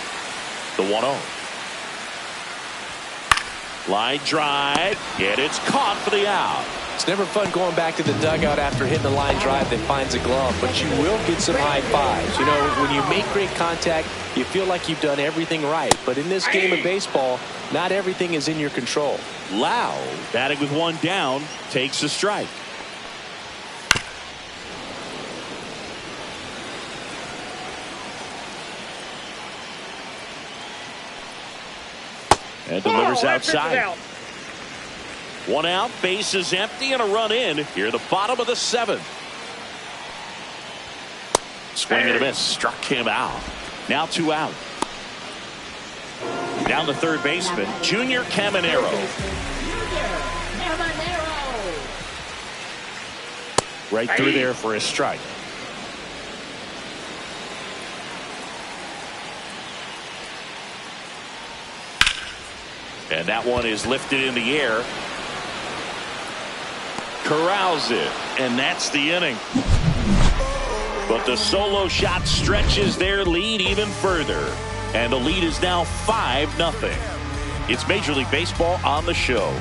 Speaker 1: The 1-0. Line drive, and it's caught for the out.
Speaker 2: It's never fun going back to the dugout after hitting a line drive that finds a glove, but you will get some high fives. You know, when you make great contact, you feel like you've done everything right. But in this game of baseball, not everything is in your control.
Speaker 1: Lau, batting with one down, takes a strike. And delivers outside. 1 out, base is empty, and a run in here at the bottom of the 7th. Swing and a miss, struck him out. Now 2 out. Down the third baseman, Junior Caminero. Right through there for a strike. And that one is lifted in the air. Corrals it, and that's the inning. But the solo shot stretches their lead even further. And the lead is now 5-0. It's Major League Baseball on the show.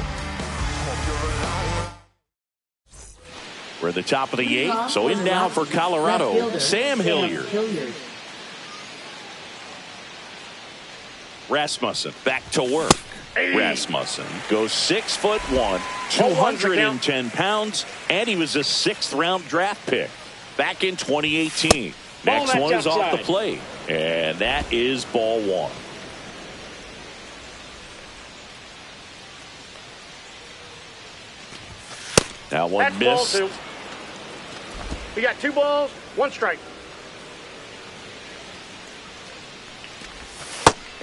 Speaker 1: We're at the top of the 8th, so in now for Colorado, Sam Hilliard. Rasmussen back to work. Rasmussen goes 6'1", 210 pounds, and he was a 6th-round draft pick back in 2018. Next one is off the plate, and that is ball 1. That one missed.
Speaker 7: Ball 2. We got 2 balls, 1 strike.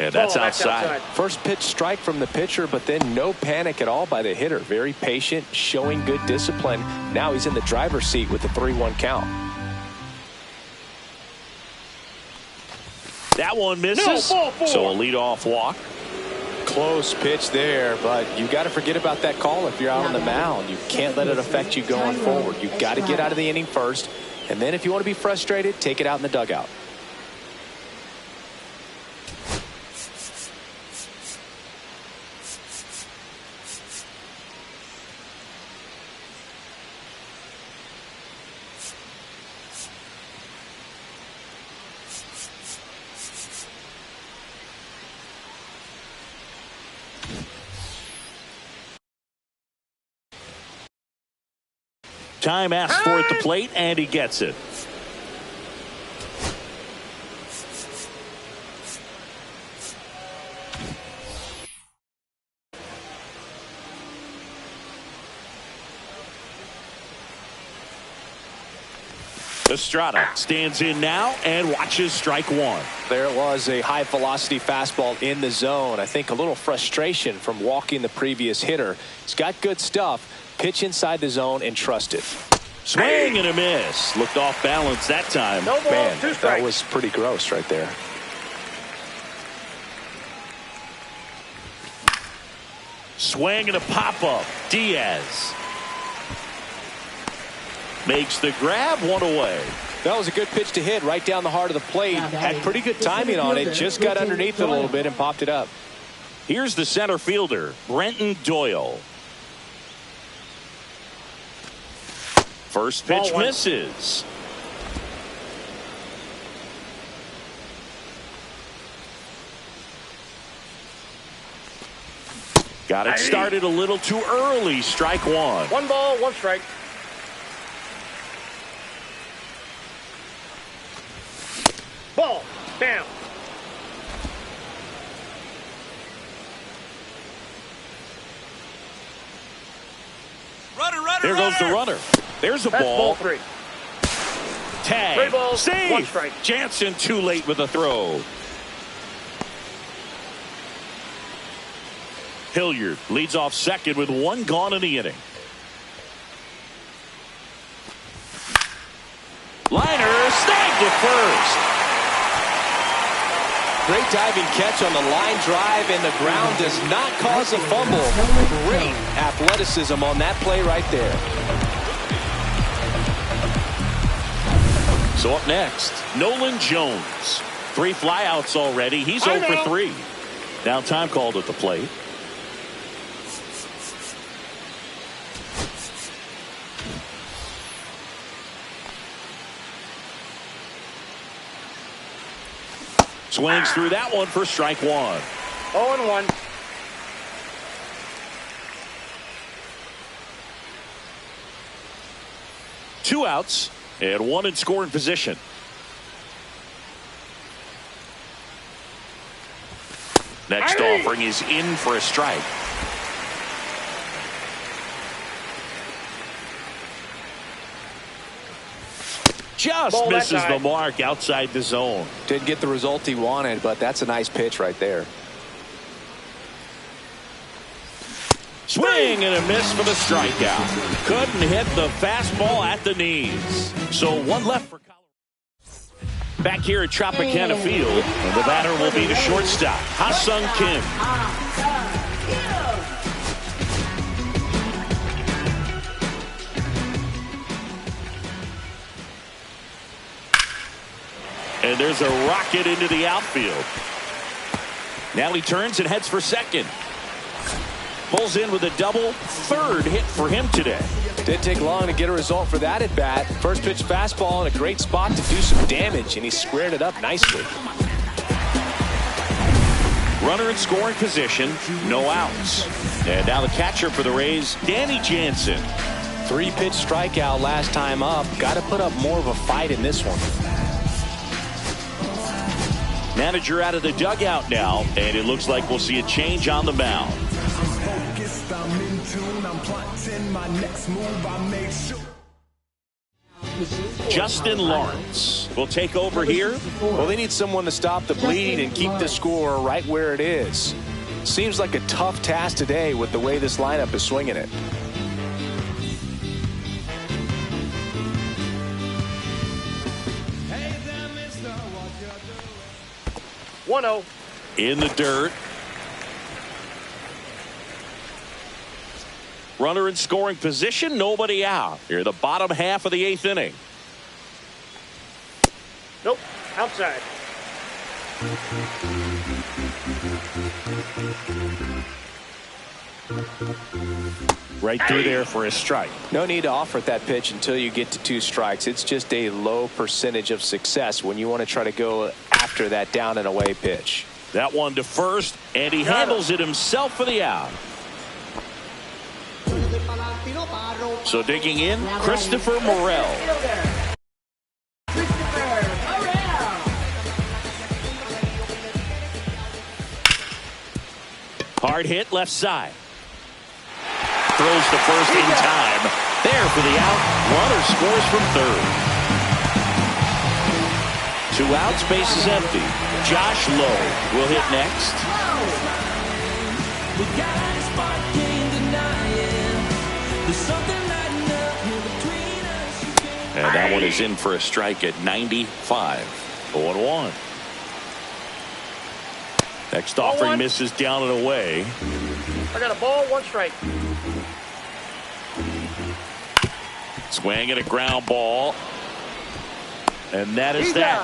Speaker 1: And that's outside.
Speaker 2: First pitch strike from the pitcher, but then no panic at all by the hitter. Very patient, showing good discipline. Now he's in the driver's seat with the 3-1 count.
Speaker 1: That one misses.
Speaker 7: No, ball 4.
Speaker 1: So a leadoff walk.
Speaker 2: Close pitch there, but you got to forget about that call if you're out on the mound. You can't let it affect you going forward. You've got to get out of the inning first, and then if you want to be frustrated, take it out in the dugout.
Speaker 1: Time asks for it at the plate, and he gets it. Estrada stands in now and watches strike 1.
Speaker 2: There it was, a high velocity fastball in the zone. I think a little frustration from walking the previous hitter. He's got good stuff. Pitch inside the zone and trust it.
Speaker 1: Swing and a miss. Looked off balance that time.
Speaker 7: No ball,
Speaker 2: Man,
Speaker 7: 2 strikes.
Speaker 2: that was pretty gross right there.
Speaker 1: Swing and a pop-up. Diaz makes the grab, 1 away.
Speaker 2: That was a good pitch to hit right down the heart of the plate. Had pretty good timing on it. Just got underneath it a little bit and popped it up.
Speaker 1: Here's the center fielder, Brenton Doyle. First pitch misses. Got it started a little too early. Strike one.
Speaker 7: 1 ball, 1 strike. Ball. Down.
Speaker 1: There goes the runner. There's a
Speaker 7: That's
Speaker 1: ball.
Speaker 7: ball 3.
Speaker 1: Tag.
Speaker 7: 3 balls,
Speaker 1: Save.
Speaker 7: 1 strike.
Speaker 1: Jansen too late with the throw. Hilliard leads off second with 1 gone in the inning. Liner snagged at first.
Speaker 2: Great diving catch on the line drive, and the ground does not cause a fumble. Great athleticism on that play right there.
Speaker 1: So up next, Nolan Jones. 3 flyouts already. He's 0 for 3. Now time called at the plate. Swings through that one for strike 1.
Speaker 7: 0-1.
Speaker 1: Two outs and 1 in scoring position. Next offering is in for a strike. Just misses the mark outside the zone.
Speaker 2: Didn't get the result he wanted, but that's a nice pitch right there.
Speaker 1: Swing and a miss for the strikeout. Couldn't hit the fastball at the knees. So 1 left for Colorado. Back here at Tropicana Field, and the batter will be the shortstop, Ha-Sung Kim. And there's a rocket into the outfield. Now he turns and heads for second. Pulls in with a double. 3rd hit for him today.
Speaker 2: Didn't take long to get a result for that at bat. First pitch fastball in a great spot to do some damage, and he squared it up nicely.
Speaker 1: Runner in scoring position, no outs. And now the catcher for the Rays, Danny Jansen.
Speaker 2: 3-pitch strikeout last time up. Got to put up more of a fight in this one.
Speaker 1: Manager out of the dugout now, and it looks like we'll see a change on the mound. Justin Lawrence will take over here.
Speaker 2: Well, they need someone to stop the bleed and keep the score right where it is. Seems like a tough task today with the way this lineup is swinging it.
Speaker 7: 1-0.
Speaker 1: In the dirt. Runner in scoring position, nobody out. Here, the bottom half of the 8th inning.
Speaker 7: Nope. Outside.
Speaker 1: Right through there for a strike.
Speaker 2: No need to offer at that pitch until you get to 2 strikes. It's just a low percentage of success when you want to try to go after that down and away pitch.
Speaker 1: That one to first, and he handles it himself for the out. So digging in, Christopher Morel. Hard hit left side. Throws to first in time. There for the out. Runner scores from 3rd. 2 outs, base is empty. Josh Lowe will hit next. And that one is in for a strike at 95. 0-1. Next offering misses down and away.
Speaker 7: I got a ball, 1 strike.
Speaker 1: Swing and a ground ball. And that is that.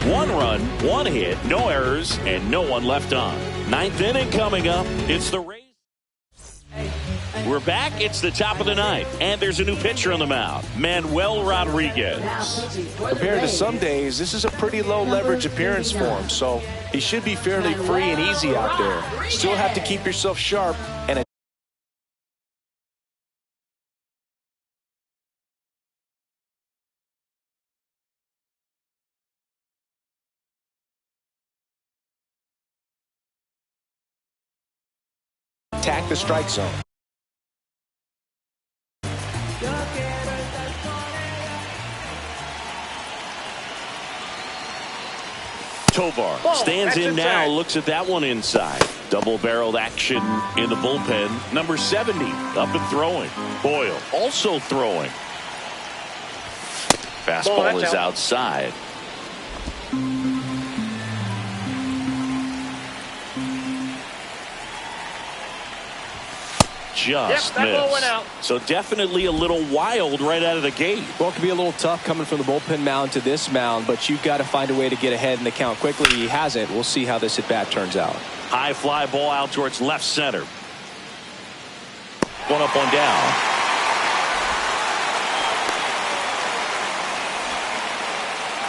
Speaker 1: 1 run, 1 hit, no errors, and no one left on. 9th inning coming up. It's the Rays. We're back. It's the top of the 9th, and there's a new pitcher on the mound, Manuel Rodriguez.
Speaker 2: Compared to some days, this is a pretty low leverage appearance for him, so he should be fairly free and easy out there. Still have to keep yourself sharp and attack the strike zone.
Speaker 1: Tovar stands in now, looks at that one inside. Double-barreled action in the bullpen. Number 70 up and throwing. Boyle also throwing. Fastball is outside. Just missed. So definitely a little wild right out of the gate.
Speaker 2: Well, it can be a little tough coming from the bullpen mound to this mound, but you've got to find a way to get ahead in the count quickly. He hasn't. We'll see how this at-bat turns out.
Speaker 1: High fly ball out towards left center. 1 up, 1 down.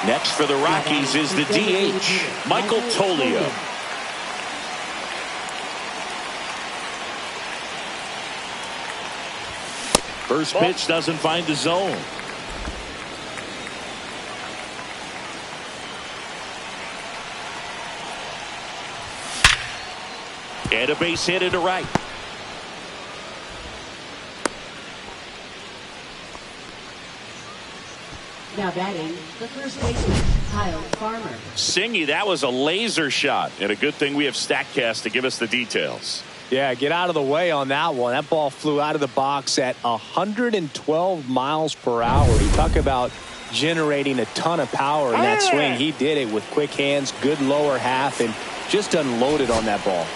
Speaker 1: Next for the Rockies is the DH, Michael Tolio. First pitch doesn't find the zone. And a base hit into right.
Speaker 3: Now batting, the first baseman, Kyle Farmer.
Speaker 1: Singy, that was a laser shot. And a good thing we have StatCast to give us the details.
Speaker 2: Yeah, get out of the way on that one. That ball flew out of the box at 112 miles per hour. You talk about generating a ton of power in that swing. He did it with quick hands, good lower half, and just unloaded on that ball.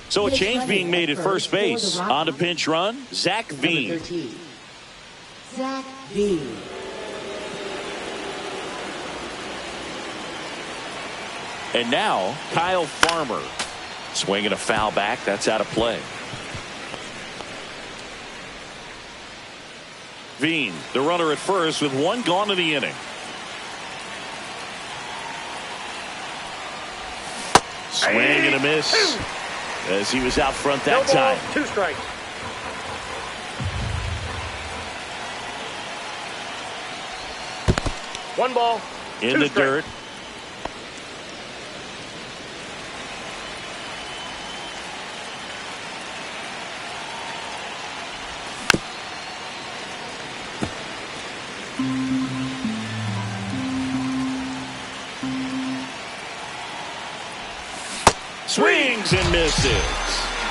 Speaker 1: So a change being made at first base. On to pinch run, Zach Veen.
Speaker 3: Zach Veen.
Speaker 1: And now Kyle Farmer. Swinging a foul back. That's out of play. Veen, the runner at first with 1 gone in the inning. Swing and a miss. As he was out front that time.
Speaker 7: 2 strikes. One ball.
Speaker 1: In the dirt. Swings and misses.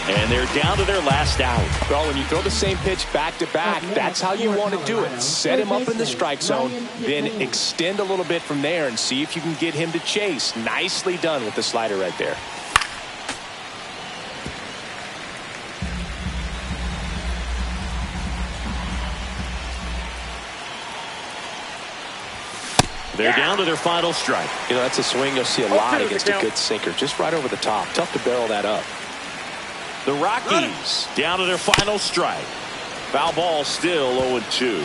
Speaker 1: And they're down to their last out.
Speaker 2: Well, when you throw the same pitch back to back, that's how you want to do it. Set him up in the strike zone, then extend a little bit from there and see if you can get him to chase. Nicely done with the slider right there.
Speaker 1: They're down to their final strike.
Speaker 2: You know, that's a swing you'll see a lot against a good sinker. Just right over the top. Tough to barrel that up.
Speaker 1: The Rockies down to their final strike. Foul ball still 0-2.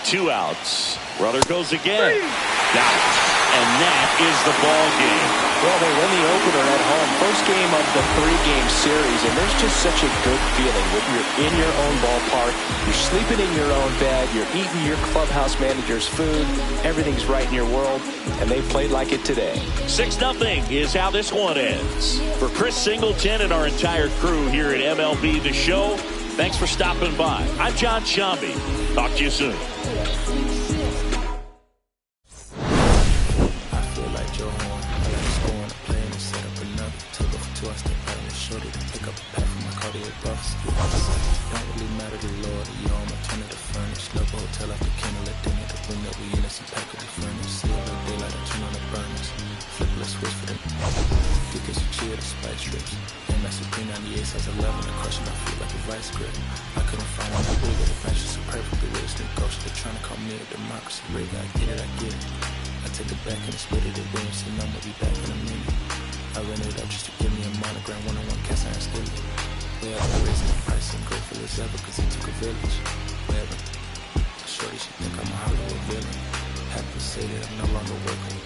Speaker 1: Two outs. Runner goes again. Got it. And that is the ball game.
Speaker 2: Well, they win the opener at home. First game of the 3-game series, and there's just such a good feeling when you're in your own ballpark, you're sleeping in your own bed, you're eating your clubhouse manager's food, everything's right in your world, and they played like it today.
Speaker 1: 6-0 is how this one ends. For Chris Singleton and our entire crew here at MLB The Show, thanks for stopping by. I'm John Shambi. Talk to you soon.
Speaker 5: I feel like Joe Horn.
Speaker 9: shorty to pick up a pack from my cardiac buffs. Don't really matter to Lord, you're on alternative furnish. Love a hotel after candle at dinner. The room that we in is impeccably furnished. See it like daylight and turn on the burners. Flip a switch for them. Because you cheer the spice strips. And that's a P98 size 11 and crushing my feet like a vice grip. I couldn't find one that big that matches so perfectly with a sneak ghost. They're trying to call me a democracy rig. I get it, I get it. I take it back and split it at Williams, and I'm gonna be back in a minute. I ran it up just to give me a monogram, one-on-one cast iron skillet. Yeah, I'm raising the price and grateful as ever, cause it took a village. Whatever. Shorty, she think I'm a Hollywood villain. Happy to say that I'm no longer working.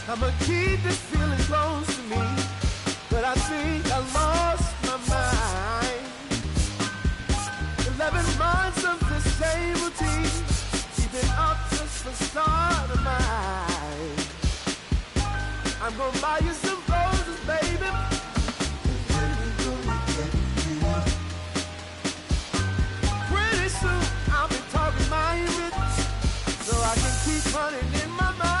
Speaker 10: I'ma keep this feeling close to me, but I think I lost my mind. 11 months of disability, keeping up just the start of mine. I'm gonna buy you some roses, baby. Pretty soon I'll be talking my image, so I can keep running in my mind.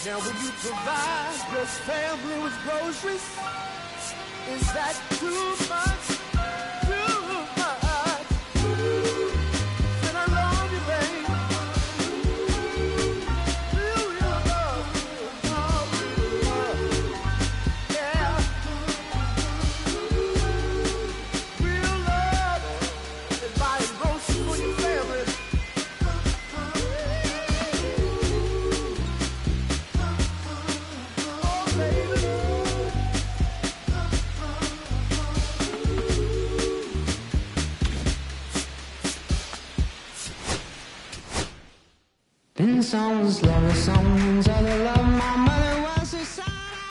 Speaker 10: Now will you provide your family with groceries? Is that too much? Too much? Then I love you, babe. Real love, yeah. Real love is buying groceries for your family.
Speaker 11: Been songs, love songs, I love my mother.